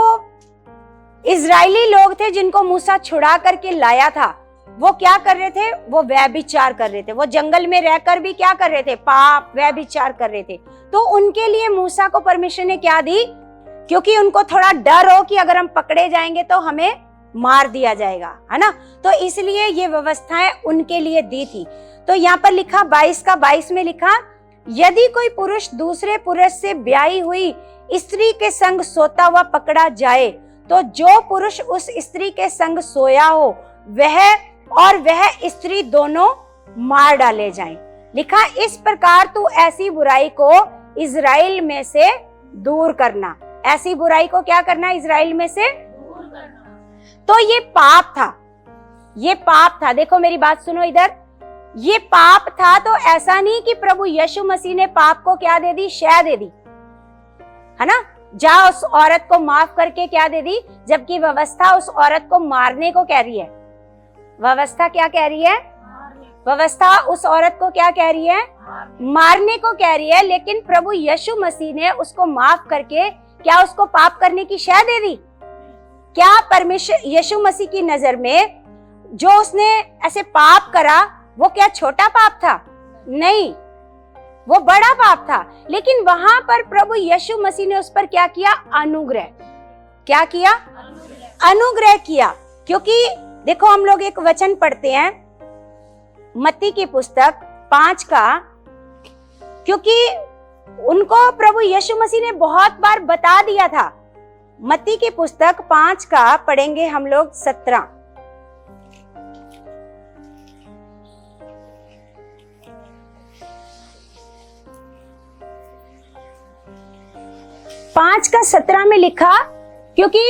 इजरायली लोग थे जिनको मूसा छुड़ा करके लाया था, वो क्या कर रहे थे? वो व्यभिचार कर रहे थे। वो जंगल में रहकर भी क्या कर रहे थे? पाप, व्यभिचार कर रहे थे। तो उनके लिए मूसा को परमेश्वर ने क्या दी? क्योंकि उनको थोड़ा डर हो कि अगर हम पकड़े जाएंगे तो हमें मार दिया जाएगा, है ना। तो इसलिए ये व्यवस्थाएं उनके लिए दी थी। तो यहाँ पर लिखा 22 का 22 में लिखा, यदि कोई पुरुष दूसरे पुरुष से ब्याही हुई स्त्री के संग सोता हुआ पकड़ा जाए, तो जो पुरुष उस स्त्री के संग सोया हो वह स्त्री दोनों मार डाले जाएं। लिखा, इस प्रकार तू ऐसी बुराई को इजराइल में से दूर करना। ऐसी बुराई को क्या करना? इजराइल में से दूर करना। तो ये पाप था, ये पाप था। देखो मेरी बात सुनो इधर, ये पाप था। तो ऐसा नहीं कि प्रभु यीशु मसीह ने पाप को क्या दे दी? शह दे दी, है ना। जा उस औरत को माफ करके क्या दे दी? जबकि व्यवस्था उस औरत को मारने को कह रही है। व्यवस्था क्या कह रही है? व्यवस्था उस औरत को क्या कह रही है? मारने को कह रही है। लेकिन प्रभु यीशु मसीह ने उसको माफ करके क्या उसको पाप करने की शह दे दी? क्या परमेश्वर यीशु मसीह की नजर में जो उसने ऐसे पाप करा वो क्या छोटा पाप था? नहीं, वो बड़ा पाप था। लेकिन वहां पर प्रभु यीशु मसीह ने उस पर क्या किया? अनुग्रह। क्या किया? अनुग्रह किया। क्योंकि देखो हम लोग एक वचन पढ़ते हैं मत्ती की पुस्तक 5 का, क्योंकि उनको प्रभु यीशु मसीह ने बहुत बार बता दिया था। मत्ती की पुस्तक 5 का पढ़ेंगे हम लोग 17। 5 का 17 में लिखा, क्योंकि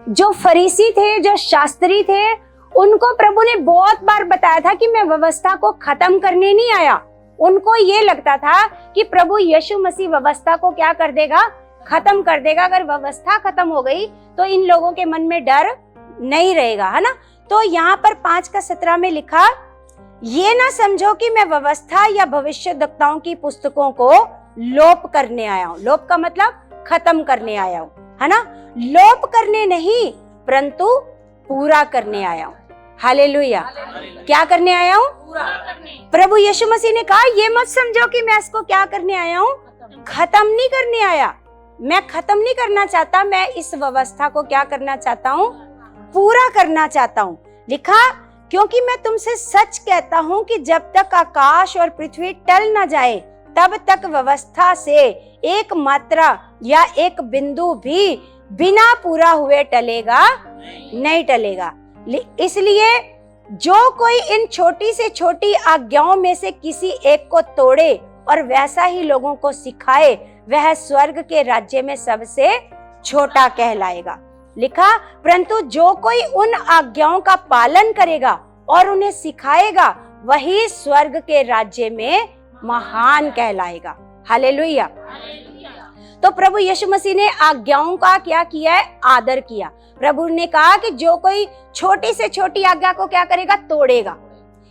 जो फरीसी थे, जो शास्त्री थे, उनको प्रभु ने बहुत बार बताया था कि मैं व्यवस्था को खत्म करने नहीं आया। उनको ये लगता था कि प्रभु यीशु मसीह व्यवस्था को क्या कर देगा? खत्म कर देगा। अगर व्यवस्था खत्म हो गई तो इन लोगों के मन में डर नहीं रहेगा, है ना। तो यहाँ पर 5 का 17 में लिखा, ये ना समझो कि मैं व्यवस्था या भविष्यद्वक्ताओं की पुस्तकों को लोप करने आया हूँ। लोप का मतलब खत्म करने आया हूँ, है ना। लोप करने नहीं परंतु पूरा करने आया हूँ। हालेलुया। क्या करने आया हूँ? पूरा करने। प्रभु यीशु मसीह ने कहा ये मत समझो कि मैं इसको क्या करने आया हूँ? खत्म नहीं करने आया। मैं खत्म नहीं करना चाहता, मैं इस व्यवस्था को क्या करना चाहता हूँ? पूरा करना चाहता हूँ। लिखा, क्योंकि मैं तुमसे सच कहता हूँ कि जब तक आकाश और पृथ्वी टल न जाए तब तक व्यवस्था से एक मात्रा या एक बिंदु भी बिना पूरा हुए टलेगा नहीं टलेगा। इसलिए जो कोई इन छोटी से छोटी आज्ञाओं में से किसी एक को तोड़े और वैसा ही लोगों को सिखाए, वह स्वर्ग के राज्य में सबसे छोटा कहलाएगा। लिखा, परंतु जो कोई उन आज्ञाओं का पालन करेगा और उन्हें सिखाएगा, वही स्वर्ग के राज्य में महान कहलाएगा। हालेलुया। तो प्रभु यीशु मसीह ने आज्ञाओं का क्या किया है? आदर किया। प्रभु ने कहा कि जो कोई छोटी से छोटी आज्ञा को क्या करेगा? तोड़ेगा।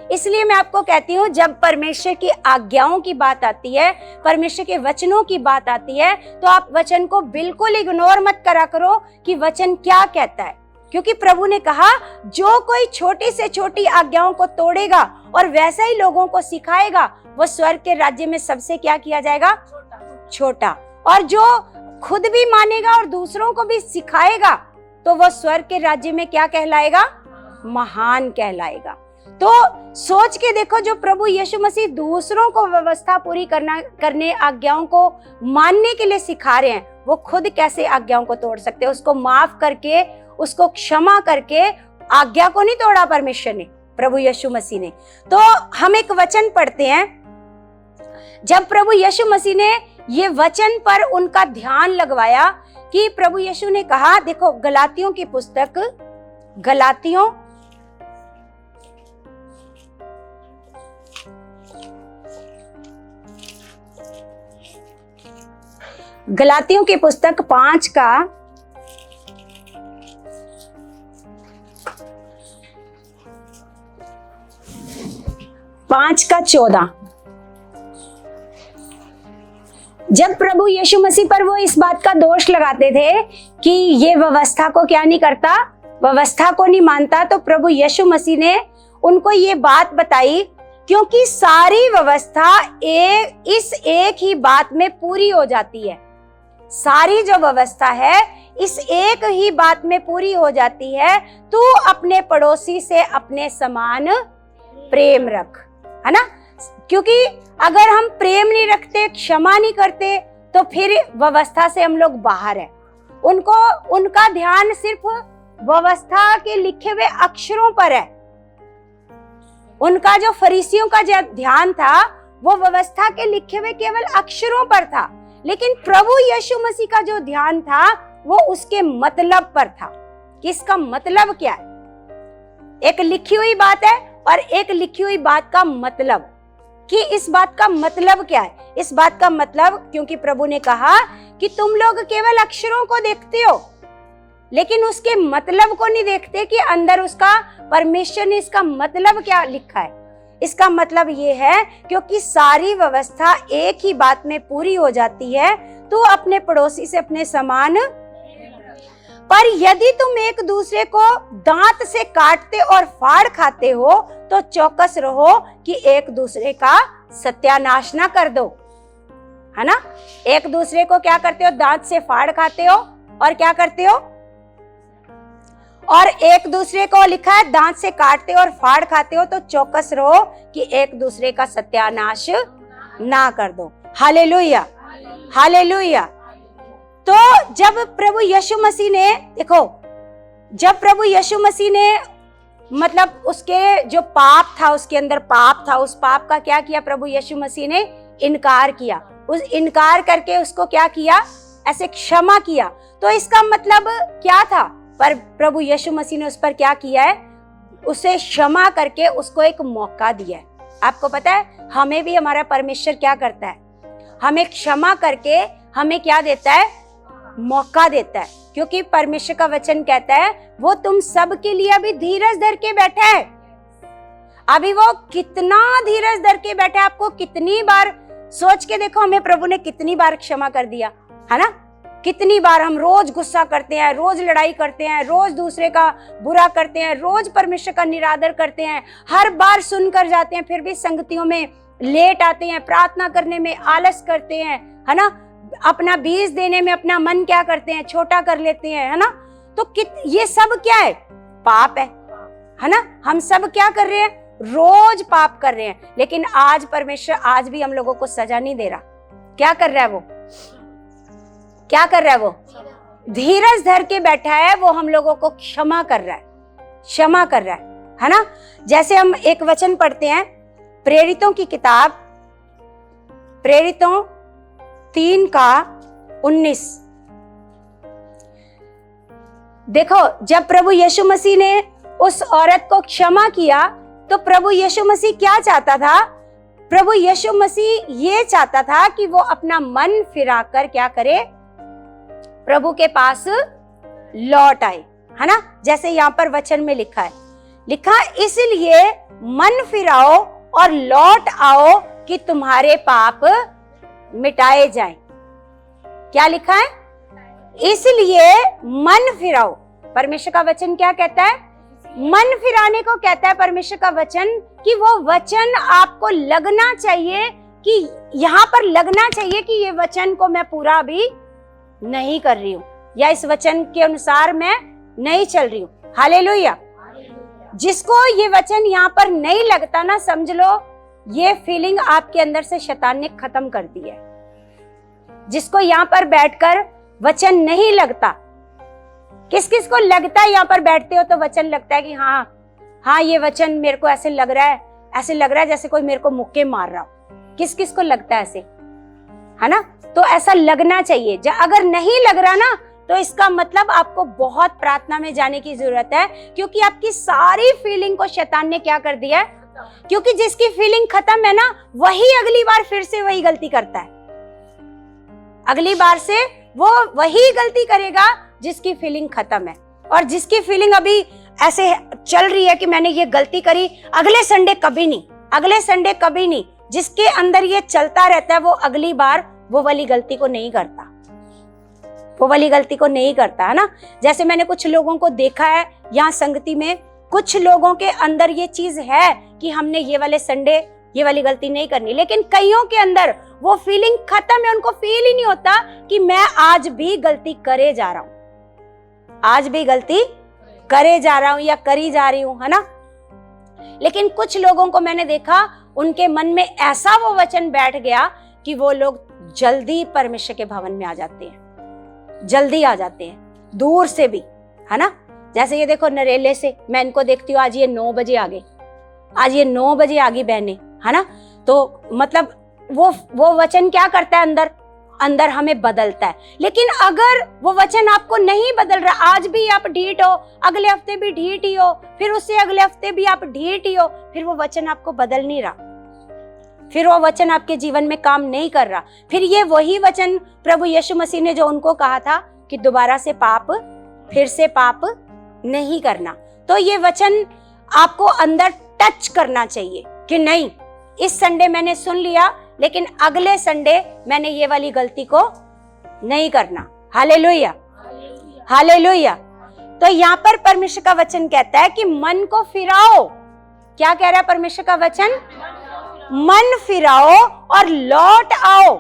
इसलिए मैं आपको कहती हूँ, जब परमेश्वर की आज्ञाओं की बात आती है, परमेश्वर के वचनों की बात आती है, तो आप वचन को बिल्कुल इग्नोर मत करा करो कि वचन क्या कहता है। क्योंकि प्रभु ने कहा जो कोई छोटी से छोटी आज्ञाओं को तोड़ेगा और वैसा ही लोगों को सिखाएगा, वो स्वर्ग के राज्य में सबसे क्या किया जाएगा? छोटा। और जो खुद भी मानेगा और दूसरों को भी सिखाएगा, तो वो स्वर्ग के राज्य में क्या कहलाएगा? महान कहलाएगा। तो सोच के देखो, जो प्रभु यीशु मसीह दूसरों को व्यवस्था पूरी करने आज्ञाओं को मानने के लिए सिखा रहे हैं, वो खुद कैसे आज्ञाओं को तोड़ सकते हैं? उसको माफ करके, उसको क्षमा करके आज्ञा को नहीं तोड़ा परमेश्वर ने, प्रभु यीशु मसीह ने। तो हम एक वचन पढ़ते हैं, जब प्रभु यीशु मसीह ने ये वचन पर उनका ध्यान लगवाया कि प्रभु यीशु ने कहा, देखो गलातियों की पुस्तक, गलातियों गलातियों की पुस्तक 5:14। जब प्रभु यीशु मसीह पर वो इस बात का दोष लगाते थे कि ये व्यवस्था को क्या नहीं करता, व्यवस्था को नहीं मानता, तो प्रभु यीशु मसीह ने उनको ये बात बताई, क्योंकि सारी व्यवस्था इस एक ही बात में पूरी हो जाती है। सारी जो व्यवस्था है इस एक ही बात में पूरी हो जाती है, तू अपने पड़ोसी से अपने समान प्रेम रख, है ना। क्योंकि अगर हम प्रेम नहीं रखते, क्षमा नहीं करते, तो फिर व्यवस्था से हम लोग बाहर है। उनका ध्यान सिर्फ व्यवस्था के लिखे हुए अक्षरों पर है। उनका जो फरीसियों का जो ध्यान था वो व्यवस्था के लिखे हुए केवल अक्षरों पर था, लेकिन प्रभु यीशु मसीह का जो ध्यान था वो उसके मतलब पर था कि इसका मतलब क्या है। एक लिखी हुई बात है और एक लिखी हुई बात का मतलब, कि इस बात का मतलब क्या है। इस बात का मतलब, क्योंकि प्रभु ने कहा कि तुम लोग केवल अक्षरों को देखते हो लेकिन उसके मतलब को नहीं देखते कि अंदर उसका परमेश्वर ने इसका मतलब क्या लिखा है। इसका मतलब ये है, क्योंकि सारी व्यवस्था एक ही बात में पूरी हो जाती है, तो अपने पड़ोसी से अपने समान। पर यदि तुम एक दूसरे को दांत से काटते और फाड़ खाते हो तो चौकस रहो कि एक दूसरे का सत्यानाश ना कर दो, है ना। एक दूसरे को क्या करते हो, दांत से फाड़ खाते हो, और क्या करते हो, और एक दूसरे को लिखा है दांत से काटते और फाड़ खाते हो, तो चौकस रहो कि एक दूसरे का सत्यानाश ना कर दो। Hallelujah, hallelujah. तो जब प्रभु यीशु मसीह ने, देखो, जब प्रभु यीशु मसीह ने मतलब उसके जो पाप था, उसके अंदर पाप था, उस पाप का क्या किया, प्रभु यीशु मसीह ने इनकार किया। उस इनकार करके उसको क्या किया, ऐसे क्षमा किया। तो इसका मतलब क्या था, पर प्रभु यीशु मसीह ने उस पर क्या किया है, उसे क्षमा करके उसको एक मौका दिया है। आपको पता है हमें भी हमारा परमेश्वर क्या करता है, हमें क्षमा करके हमें क्या देता है, मौका देता है। क्योंकि परमेश्वर का वचन कहता है वो तुम सब के लिए अभी धीरज धर के बैठा है। अभी वो कितना धीरज धर के बैठा है, आपको कितनी बार सोच के देखो, हमें प्रभु ने कितनी बार क्षमा कर दिया, है ना। कितनी बार हम रोज गुस्सा करते हैं, रोज लड़ाई करते हैं, रोज दूसरे का बुरा करते हैं, रोज परमेश्वर का निरादर करते हैं, हर बार सुनकर जाते हैं, फिर भी संगतियों में लेट आते हैं, प्रार्थना करने में आलस करते हैं, है ना। अपना बीज देने में अपना मन क्या करते हैं, छोटा कर लेते हैं, है ना। तो ये सब क्या है, पाप है ना। हम सब क्या कर रहे हैं, रोज पाप कर रहे हैं। लेकिन आज परमेश्वर आज भी हम लोगों को सजा नहीं दे रहा। क्या कर रहा है वो, क्या कर रहा है वो, धीरज धर के बैठा है, वो हम लोगों को क्षमा कर रहा है, क्षमा कर रहा है ना। जैसे हम एक वचन पढ़ते हैं प्रेरितों की किताब, प्रेरितों 3:19। देखो, जब प्रभु यीशु मसीह ने उस औरत को क्षमा किया तो प्रभु यीशु मसीह क्या चाहता था, प्रभु यीशु मसीह ये चाहता था कि वो अपना मन फिराकर क्या करे, प्रभु के पास लौट आए, है ना। जैसे यहाँ पर वचन में लिखा है, इसलिए मन फिराओ और लौट आओ कि तुम्हारे पाप मिटाए जाएं। क्या लिखा है, इसलिए मन फिराओ। परमेश्वर का वचन क्या कहता है, मन फिराने को कहता है परमेश्वर का वचन, कि वो वचन आपको लगना चाहिए, कि यहाँ पर लगना चाहिए कि ये वचन को मैं पूरा अभी नहीं कर रही हूँ, या इस वचन के अनुसार मैं नहीं चल रही हूँ। हालेलुया। जिसको ये वचन यहाँ पर नहीं लगता ना, समझ लो ये फीलिंग आपके अंदर से शैतान ने खत्म कर दी है। जिसको यहाँ पर बैठकर वचन नहीं लगता, किस किस को लगता है, यहाँ पर बैठते हो तो वचन लगता है कि हाँ ये वचन मेरे को ऐसे लग रहा है, ऐसे लग रहा है जैसे कोई मेरे को मुक्के मार रहा हो। किस किस को लगता है ऐसे, है ना। तो ऐसा लगना चाहिए। अगर नहीं लग रहा ना, तो इसका मतलब आपको बहुत प्रार्थना में जाने की जरूरत है, क्योंकि आपकी सारी फीलिंग को शैतान ने क्या कर दिया है। क्योंकि जिसकी फीलिंग खत्म है ना, वही अगली बार फिर से वही गलती करता है। अगली बार से वो वही गलती करेगा जिसकी फीलिंग खत्म है। और जिसकी फीलिंग अभी ऐसे चल रही है कि मैंने ये गलती करी, अगले संडे कभी नहीं, अगले संडे कभी नहीं, जिसके अंदर ये चलता रहता है वो अगली बार वो वाली गलती को नहीं करता, वो वाली गलती को नहीं करता, है ना। जैसे मैंने कुछ लोगों को देखा है यहाँ संगति में, कुछ लोगों के अंदर ये चीज है कि हमने ये वाले संडे ये वाली गलती नहीं करनी, लेकिन कईयों के अंदर वो फीलिंग खत्म है, उनको फील ही नहीं होता कि मैं आज भी गलती करे जा रहा हूं, आज भी गलती करे जा रहा हूं या करी जा रही हूं, है ना। लेकिन कुछ लोगों को मैंने देखा उनके मन में ऐसा वो वचन बैठ गया कि वो लोग जल्दी परमेश्वर के भवन में आ जाते हैं, जल्दी आ जाते हैं, दूर से भी, है ना। जैसे ये देखो नरेले से मैं इनको देखती हूँ, आज ये 9 बजे आ गए, आज ये 9 बजे आ गई बहनें, है ना। तो मतलब वो वचन क्या करता है, अंदर अंदर हमें बदलता है। लेकिन अगर वो वचन आपको नहीं बदल रहा, आज भी आप ढीठ हो, अगले हफ्ते भी ढीठ ही हो, फिर उससे अगले हफ्ते भी आप ढीठ ही हो, फिर वो वचन आपको बदल नहीं रहा, फिर वो वचन आपके जीवन में काम नहीं कर रहा। फिर ये वही वचन प्रभु यीशु मसीह ने जो उनको कहा था कि दोबारा से पाप, फिर से पाप नहीं करना, तो ये वचन आपको अंदर टच करना चाहिए कि नहीं, इस संडे मैंने सुन लिया, लेकिन अगले संडे मैंने ये वाली गलती को नहीं करना। Hallelujah, hallelujah. तो यहाँ पर परमेश्वर का वचन कहता है कि मन को फिराओ। क्या कह रहा है परमेश्वर का वचन? मन फिराओ और लौट आओ,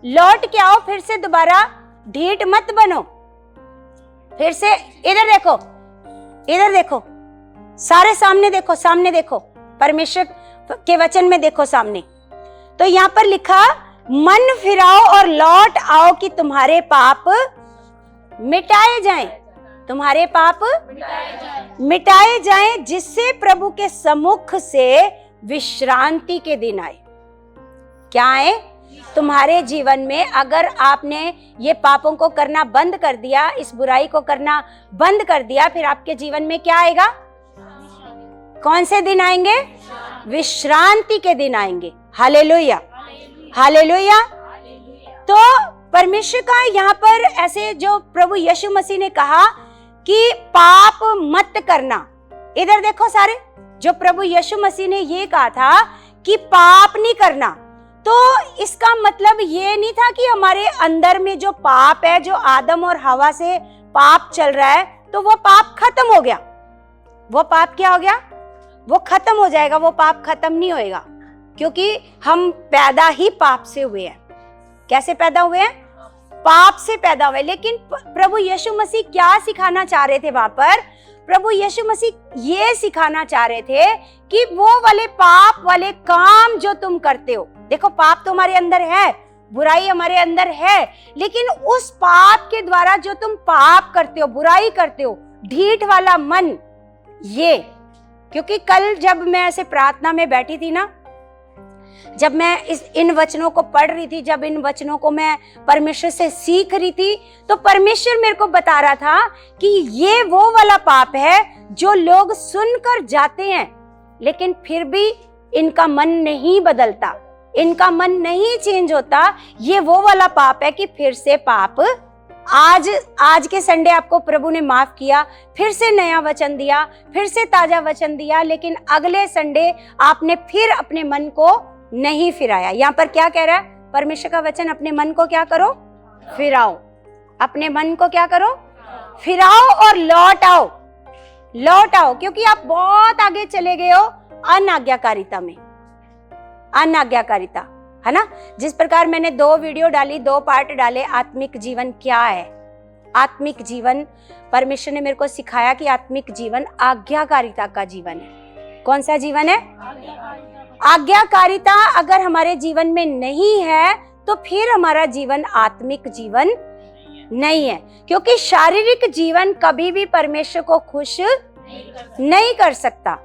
लौट के आओ, फिर से दोबारा ढीठ मत बनो। फिर से इधर देखो, इधर देखो, सारे सामने देखो, सामने देखो, परमेश्वर के वचन में देखो सामने। तो यहाँ पर लिखा, मन फिराओ और लौट आओ कि तुम्हारे पाप मिटाए जाएं, तुम्हारे पाप मिटाए जाएं, जिससे प्रभु के सम्मुख से विश्रांति के दिन आए। क्या आए? तुम्हारे जीवन में अगर आपने ये पापों को करना बंद कर दिया, इस बुराई को करना बंद कर दिया, फिर आपके जीवन में क्या आएगा? कौन से दिन आएंगे? विश्रांति के दिन आएंगे। Hallelujah, hallelujah. तो परमेश्वर का यहाँ पर ऐसे जो प्रभु यीशु मसीह ने कहा कि पाप मत करना, इधर देखो सारे, जो प्रभु यीशु मसीह ने ये कहा था कि पाप नहीं करना, तो इसका मतलब ये नहीं था कि हमारे अंदर में जो पाप है, जो आदम और हवा से पाप चल रहा है, तो वो पाप खत्म हो गया। वो पाप क्या हो गया? वो खत्म हो जाएगा। वो पाप खत्म नहीं होएगा, क्योंकि हम पैदा ही पाप से हुए हैं। कैसे पैदा हुए हैं? पाप से पैदा हुए। लेकिन प्रभु यीशु मसीह क्या सिखाना चाह रहे थे वहां पर? प्रभु यीशु मसीह ये सिखाना चाह रहे थे कि वो वाले पाप वाले काम जो तुम करते हो, देखो पाप तुम्हारे अंदर है, बुराई हमारे अंदर है, लेकिन उस पाप के द्वारा जो तुम पाप करते हो, बुराई करते हो, ढीठ वाला मन, ये, क्योंकि कल जब मैं ऐसे प्रार्थना में बैठी थी ना, जब मैं इन वचनों को पढ़ रही थी, जब इन वचनों को मैं परमेश्वर से सीख रही थी, तो परमेश्वर मेरे को बता रहा था कि ये वो वाला पाप है जो लोग सुनकर जाते हैं, लेकिन फिर भी इनका मन नहीं बदलता, इनका मन नहीं चेंज होता। ये वो वाला पाप है कि फिर से पाप, आज के संडे आपको प्रभु ने माफ किया, फिर से नया वचन दिया, फिर से ताजा वचन दिया, लेकिन अगले संडे आपने फिर अपने मन को नहीं फिराया। यहाँ पर क्या कह रहा है परमेश्वर का वचन? अपने मन को क्या करो? फिराओ। अपने मन को क्या करो? फिराओ और लौट आओ, लौट आओ, क्योंकि आप बहुत आगे चले गए हो अनाज्ञाकारिता में, अनाज्ञाकारिता, है ना। जिस प्रकार मैंने 2 वीडियो डाली, 2 पार्ट डाले, आत्मिक जीवन क्या है। आत्मिक जीवन, परमेश्वर ने मेरे को सिखाया कि आत्मिक जीवन आज्ञाकारिता का जीवन है। कौन सा जीवन है? आज्ञाकारिता अगर हमारे जीवन में नहीं है तो फिर हमारा जीवन आत्मिक जीवन नहीं है, क्योंकि शारीरिक जीवन कभी भी परमेश्वर को खुश नहीं कर सकता।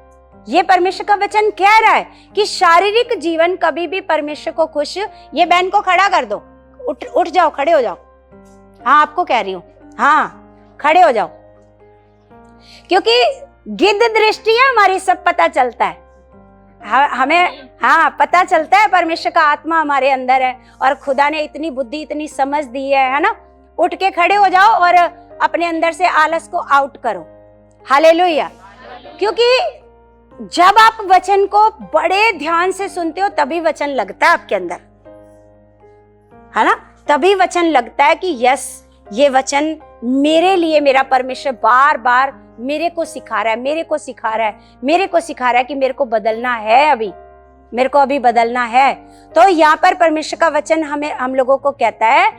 ये परमेश्वर का वचन कह रहा है कि शारीरिक जीवन कभी भी परमेश्वर को खुश, ये बहन को खड़ा कर दो, उठ जाओ, खड़े हो जाओ। हाँ, आपको कह रही हूं, हाँ खड़े हो जाओ, क्योंकि गिद्ध दृष्टि है हमारी, सब पता चलता है, हमें हाँ पता चलता है परमेश्वर का आत्मा हमारे अंदर है और खुदा ने इतनी बुद्धि इतनी समझ दी है ना। उठ के खड़े हो जाओ और अपने अंदर से आलस को आउट करो। हालेलुया। क्योंकि जब आप वचन को बड़े ध्यान से सुनते हो तभी वचन लगता है आपके अंदर, है ना। तभी वचन लगता है कि यस, ये वचन मेरे लिए मेरा परमेश्वर बार बार मेरे को सिखा रहा है, मेरे को सिखा रहा है, मेरे को सिखा रहा है कि मेरे को बदलना है, अभी मेरे को अभी बदलना है। तो यहाँ पर परमेश्वर का वचन हम लोगों को कहता है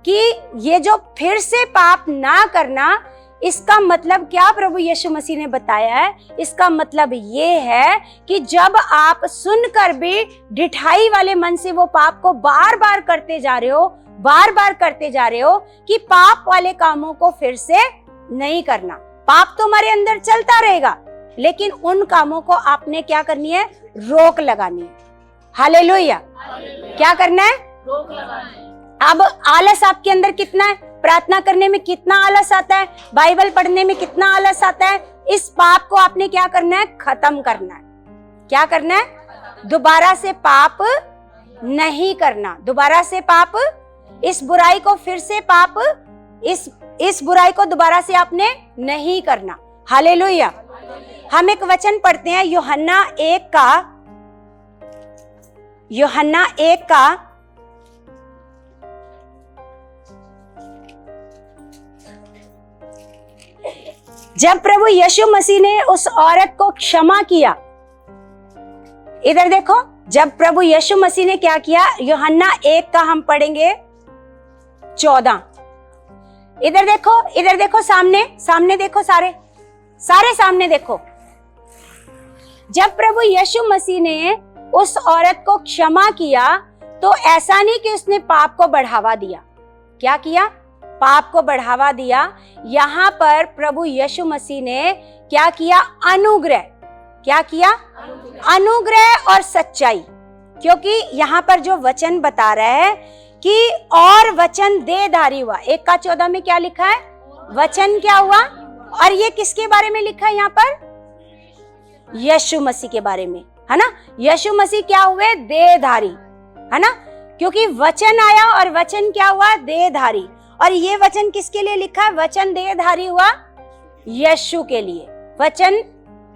कि ये जो फिर से पाप ना करना, इसका मतलब क्या प्रभु यीशु मसीह ने बताया है। इसका मतलब ये है कि जब आप सुनकर भी ढिठाई वाले मन से वो पाप को बार बार करते जा रहे हो, बार बार करते जा रहे हो कि पाप वाले कामों को फिर से नहीं करना। पाप तो हमारे अंदर चलता रहेगा, लेकिन उन कामों को आपने क्या करनी है, रोक लगानी है। हालेलुया। क्या करना है, रोक लगाना है। अब आलस आपके अंदर कितना है, प्रार्थना करने में कितना आलस आता है, बाइबल पढ़ने में कितना आलस आता है, इस पाप को आपने क्या करना है, खत्म करना है। क्या करना है, दोबारा से पाप नहीं करना, दोबारा से पाप, इस बुराई को फिर से पाप, इस बुराई को दोबारा से आपने नहीं करना। हालेलुया। हम एक वचन पढ़ते हैं यूहन्ना 1 का जब प्रभु यीशु मसीह ने उस औरत को क्षमा किया, इधर देखो, जब प्रभु यीशु मसीह ने क्या किया, यूहन्ना 1 का हम पढ़ेंगे 14। इधर देखो, सामने देखो, सारे सामने देखो। जब प्रभु यीशु मसीह ने उस औरत को क्षमा किया तो ऐसा नहीं कि उसने पाप को बढ़ावा दिया। क्या किया, पाप को बढ़ावा दिया। यहाँ पर प्रभु यीशु मसीह ने क्या किया, अनुग्रह। क्या किया, अनुग्रह और सच्चाई। क्योंकि यहाँ पर जो वचन बता रहा है कि और वचन देहधारी हुआ, 1 का 14 में क्या लिखा है, वचन क्या हुआ, और ये किसके बारे में लिखा है यहाँ पर, यीशु मसीह के बारे में, है ना। यीशु मसीह क्या हुए, देहधारी, है ना। क्योंकि वचन आया और वचन क्या हुआ, देहधारी। और ये वचन किसके लिए लिखा है, वचन देहधारी हुआ, यीशु के लिए वचन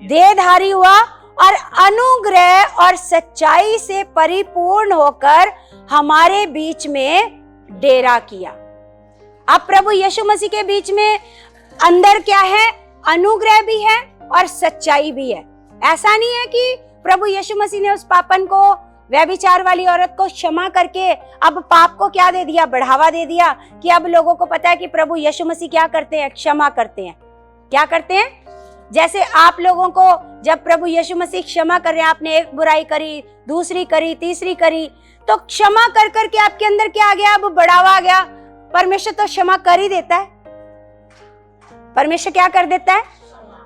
देहधारी हुआ और अनुग्रह और सच्चाई से परिपूर्ण होकर हमारे बीच में डेरा किया। अब प्रभु यीशु मसीह के बीच में अंदर क्या है, अनुग्रह भी है और सच्चाई भी है। ऐसा नहीं है कि प्रभु यीशु मसीह ने उस पापन को, व्यभिचार वाली औरत को क्षमा करके अब पाप को क्या दे दिया, बढ़ावा दे दिया, कि अब लोगों को पता है कि प्रभु यीशु मसीह क्या करते हैं, क्षमा करते हैं। क्या करते हैं, जैसे आप लोगों को जब प्रभु यीशु मसीह क्षमा कर रहे हैं, आपने एक बुराई करी, दूसरी करी, तीसरी करी, तो क्षमा कर करके आपके अंदर क्या आ गया, अब बढ़ावा आ गया। परमेश्वर तो क्षमा कर ही देता है, परमेश्वर क्या कर देता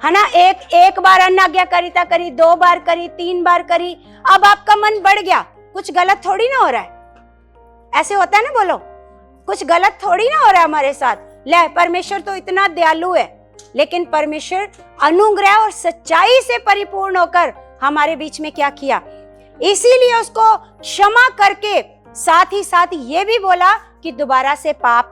है ना। एक बार अनाज्ञाकारिता करी, 2 बार करी, 3 बार करी, अब आपका मन बढ़ गया, कुछ गलत थोड़ी ना हो रहा है। ऐसे होता है ना, बोलो, कुछ गलत थोड़ी ना हो रहा है हमारे साथ। ले, परमेश्वर तो इतना दयालु है, लेकिन परमेश्वर अनुग्रह और सच्चाई से परिपूर्ण होकर हमारे बीच में क्या किया, इसीलिए उसको क्षमा करके साथ ही साथ ये भी बोला कि दोबारा से पाप,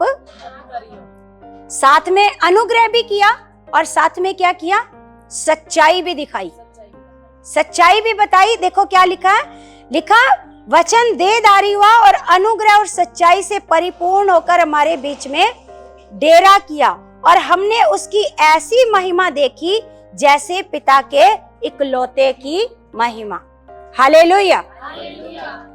साथ में अनुग्रह भी किया और साथ में क्या किया, सच्चाई भी दिखाई, सच्चाई भी बताई। देखो क्या लिखा है, लिखा वचन देहधारी हुआ और अनुग्रह और सच्चाई से परिपूर्ण होकर हमारे बीच में डेरा किया, और हमने उसकी ऐसी महिमा देखी जैसे पिता के इकलौते की महिमा। हालेलुया।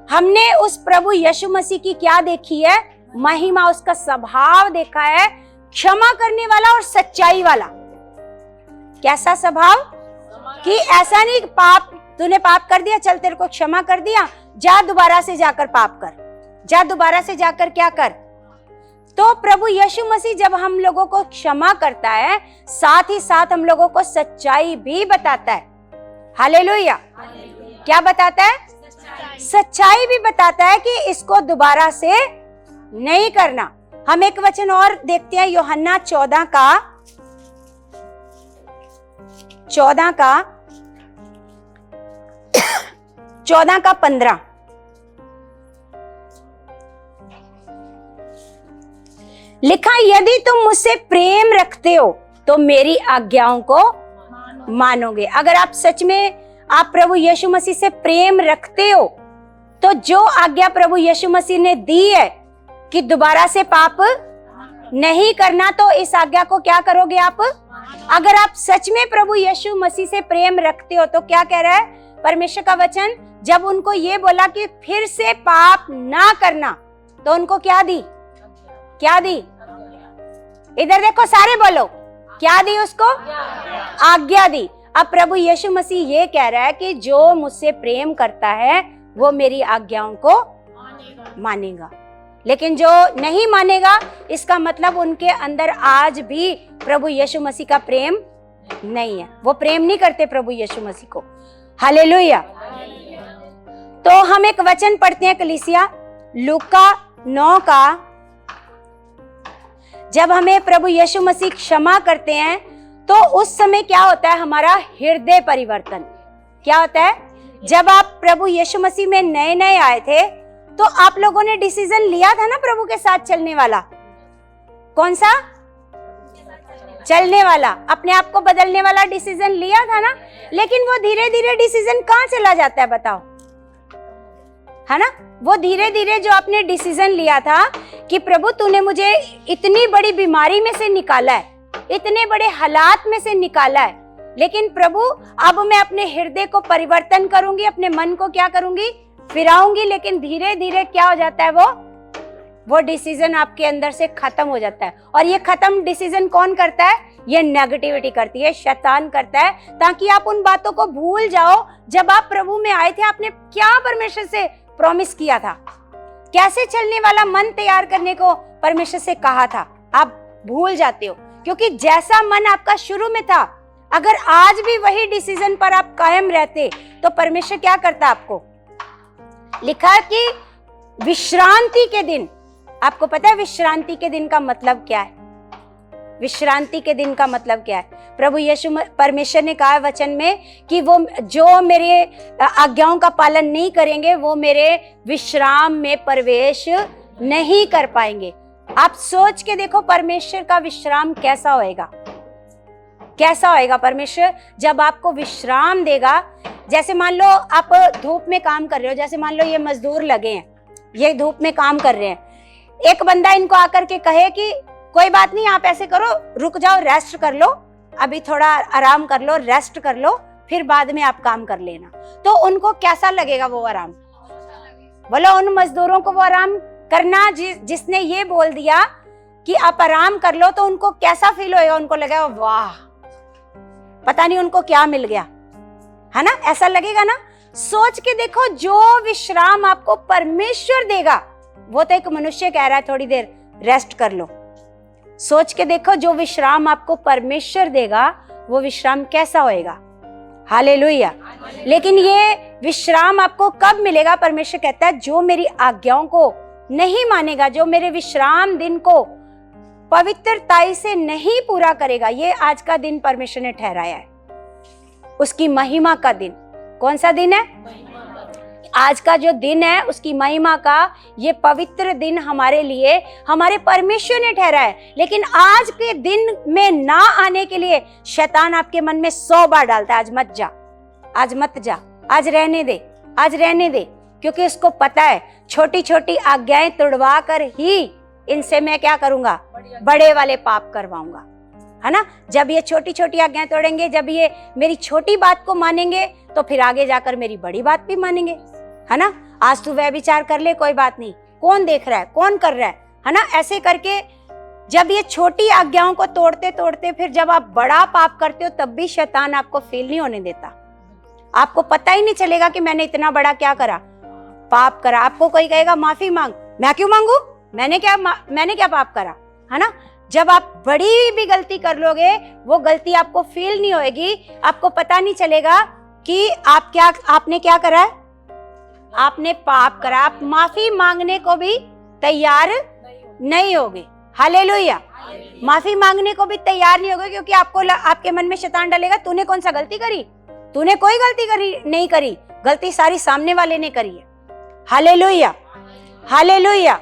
हमने उस प्रभु यीशु मसीह की क्या देखी है, महिमा, उसका स्वभाव देखा है, क्षमा करने वाला और सच्चाई वाला। कैसा स्वभाव, कि ऐसा नहीं पाप, तूने पाप कर दिया, चल तेरे को क्षमा कर दिया, जा दोबारा से जाकर पाप कर, जा दोबारा से जाकर क्या कर। तो प्रभु यीशु मसीह जब हम लोगों को क्षमा करता है, साथ ही साथ हम लोगों को सच्चाई भी बताता है। हालेलुया। क्या बताता है, सच्चाई भी बताता है कि इसको दोबारा से नहीं करना। हम एक वचन और देखते हैं, यूहन्ना 14 का 14 का 15। लिखा, यदि तुम मुझसे प्रेम रखते हो तो मेरी आज्ञाओं को मानोगे। अगर आप सच में आप प्रभु यीशु मसीह से प्रेम रखते हो तो जो आज्ञा प्रभु यीशु मसीह ने दी है कि दोबारा से पाप नहीं करना, तो इस आज्ञा को क्या करोगे आप? अगर आप सच में प्रभु यीशु मसीह से प्रेम रखते हो तो क्या कह रहा है परमेश्वर का वचन? जब उनको ये बोला कि फिर से पाप ना करना, तो उनको क्या दी? क्या दी? इधर देखो, सारे बोलो, क्या दी उसको? आज्ञा दी। अब प्रभु यीशु मसीह ये कह रहा है कि जो मुझसे प्रेम करता है वो मेरी आज्ञाओं को मानेगा। लेकिन जो नहीं मानेगा, इसका मतलब उनके अंदर आज भी प्रभु यीशु मसीह का प्रेम नहीं है, वो प्रेम नहीं करते प्रभु यीशु मसीह को। हालेलुया। तो हम एक वचन पढ़ते हैं कलीसिया, लूका 9 का। जब हमें प्रभु यीशु मसीह क्षमा करते हैं तो उस समय क्या होता है? हमारा हृदय परिवर्तन। क्या होता है? जब आप प्रभु यीशु मसीह में नए नए आए थे तो आप लोगों ने डिसीजन लिया था ना प्रभु के साथ चलने वाला। कौन सा? चलने वाला, अपने आप को बदलने वाला डिसीजन लिया था ना। लेकिन वो धीरे धीरे डिसीजन कहाँ चला जाता है बताओ? है ना, वो धीरे धीरे जो आपने डिसीजन लिया था कि प्रभु तूने मुझे इतनी बड़ी बीमारी में से निकाला है, इतने बड़े हालात में से निकाला है, लेकिन प्रभु अब मैं अपने हृदय को परिवर्तन करूंगी, अपने मन को क्या करूंगी? फिराऊंगी। लेकिन धीरे धीरे क्या हो जाता है? वो डिसीजन आपके अंदर से खत्म हो जाता है। और ये खत्म डिसीजन कौन करता है? ये नेगेटिविटी करती है, शैतान करता है, ताकि आप उन बातों को भूल जाओ। जब आप प्रभु में आए थे, आपने क्या परमेश्वर से प्रॉमिस किया था, कैसे चलने वाला मन तैयार करने को परमेश्वर से कहा था, आप भूल जाते हो। क्योंकि जैसा मन आपका शुरू में था, अगर आज भी वही डिसीजन पर आप कायम रहते तो परमेश्वर क्या करता? आपको लिखा है कि विश्रांति के दिन, आपको पता है विश्रांति के दिन का मतलब क्या है? विश्रांति के दिन का मतलब क्या है? प्रभु यीशु परमेश्वर ने कहा वचन में कि वो जो मेरे आज्ञाओं का पालन नहीं करेंगे वो मेरे विश्राम में प्रवेश नहीं कर पाएंगे। आप सोच के देखो परमेश्वर का विश्राम कैसा होएगा? कैसा होएगा परमेश्वर जब आपको विश्राम देगा? जैसे मान लो आप धूप में काम कर रहे हो, जैसे मान लो ये मजदूर लगे हैं, ये धूप में काम कर रहे हैं। एक बंदा इनको आकर के कहे कि कोई बात नहीं, आप ऐसे करो, रुक जाओ, रेस्ट कर लो, अभी थोड़ा आराम कर लो, रेस्ट कर लो, फिर बाद में आप काम कर लेना, तो उनको कैसा लगेगा वो आराम? बोलो, उन मजदूरों को वो आराम करना जिसने ये बोल दिया कि आप आराम कर लो, तो उनको कैसा फील होएगा? उनको लगेगा वाह, पता नहीं उनको क्या मिल गया, है ना? ऐसा लगेगा ना। सोच के देखो, जो विश्राम आपको परमेश्वर देगा, वो तो एक मनुष्य कह रहा है थोड़ी देर रेस्ट कर लो। सोच के देखो, जो विश्राम आपको परमेश्वर देगा वो विश्राम कैसा होएगा? हालेलुया। लेकिन ये विश्राम आपको कब मिलेगा? परमेश्वर कहता है जो मेरी आज्ञाओं को नहीं मानेगा, जो मेरे विश्राम दिन को पवित्रताई से नहीं पूरा करेगा। ये आज का दिन परमेश्वर ने ठहराया है, उसकी महिमा का दिन। कौन सा दिन है? आज का जो दिन है उसकी महिमा का ये पवित्र दिन हमारे लिए हमारे परमेश्वर ने ठहराया है। लेकिन आज के दिन में ना आने के लिए शैतान आपके मन में 100 बार डालता है, आज मत जा, आज मत जा, आज रहने दे, आज रहने दे, क्योंकि उसको पता है छोटी छोटी आज्ञाएं तोड़वा कर ही इनसे मैं क्या करूंगा? बड़े वाले पाप करवाऊंगा, है ना। जब ये छोटी छोटी आज्ञाएं तोड़ेंगे, जब ये मेरी छोटी बात को मानेंगे, तो फिर आगे जाकर मेरी बड़ी बात भी मानेंगे, है ना। आज तू व्यभिचार कर ले, कोई बात नहीं, कौन देख रहा है, कौन कर रहा है ना। ऐसे करके जब ये छोटी आज्ञाओं को तोड़ते तोड़ते फिर जब आप बड़ा पाप करते हो, तब भी शैतान आपको फील नहीं होने देता। आपको पता ही नहीं चलेगा कि मैंने इतना बड़ा क्या करा, पाप करा। आपको कोई कहेगा माफी मांग, मैं क्यों मांगू, मैंने क्या पाप करा, है ना। जब आप बड़ी भी गलती कर लोगे, वो गलती आपको फील नहीं होएगी, आपको पता नहीं चलेगा कि आपने क्या करा है, आपने पाप करा। आप माफी मांगने को भी तैयार नहीं होगे। हालेलुया। माफी मांगने को भी तैयार नहीं होगे, क्योंकि आपके मन में शैतान डालेगा, तूने कौन सा गलती करी, तूने कोई गलती नहीं करी, गलती सारी सामने वाले ने करी है। Hallelujah, hallelujah.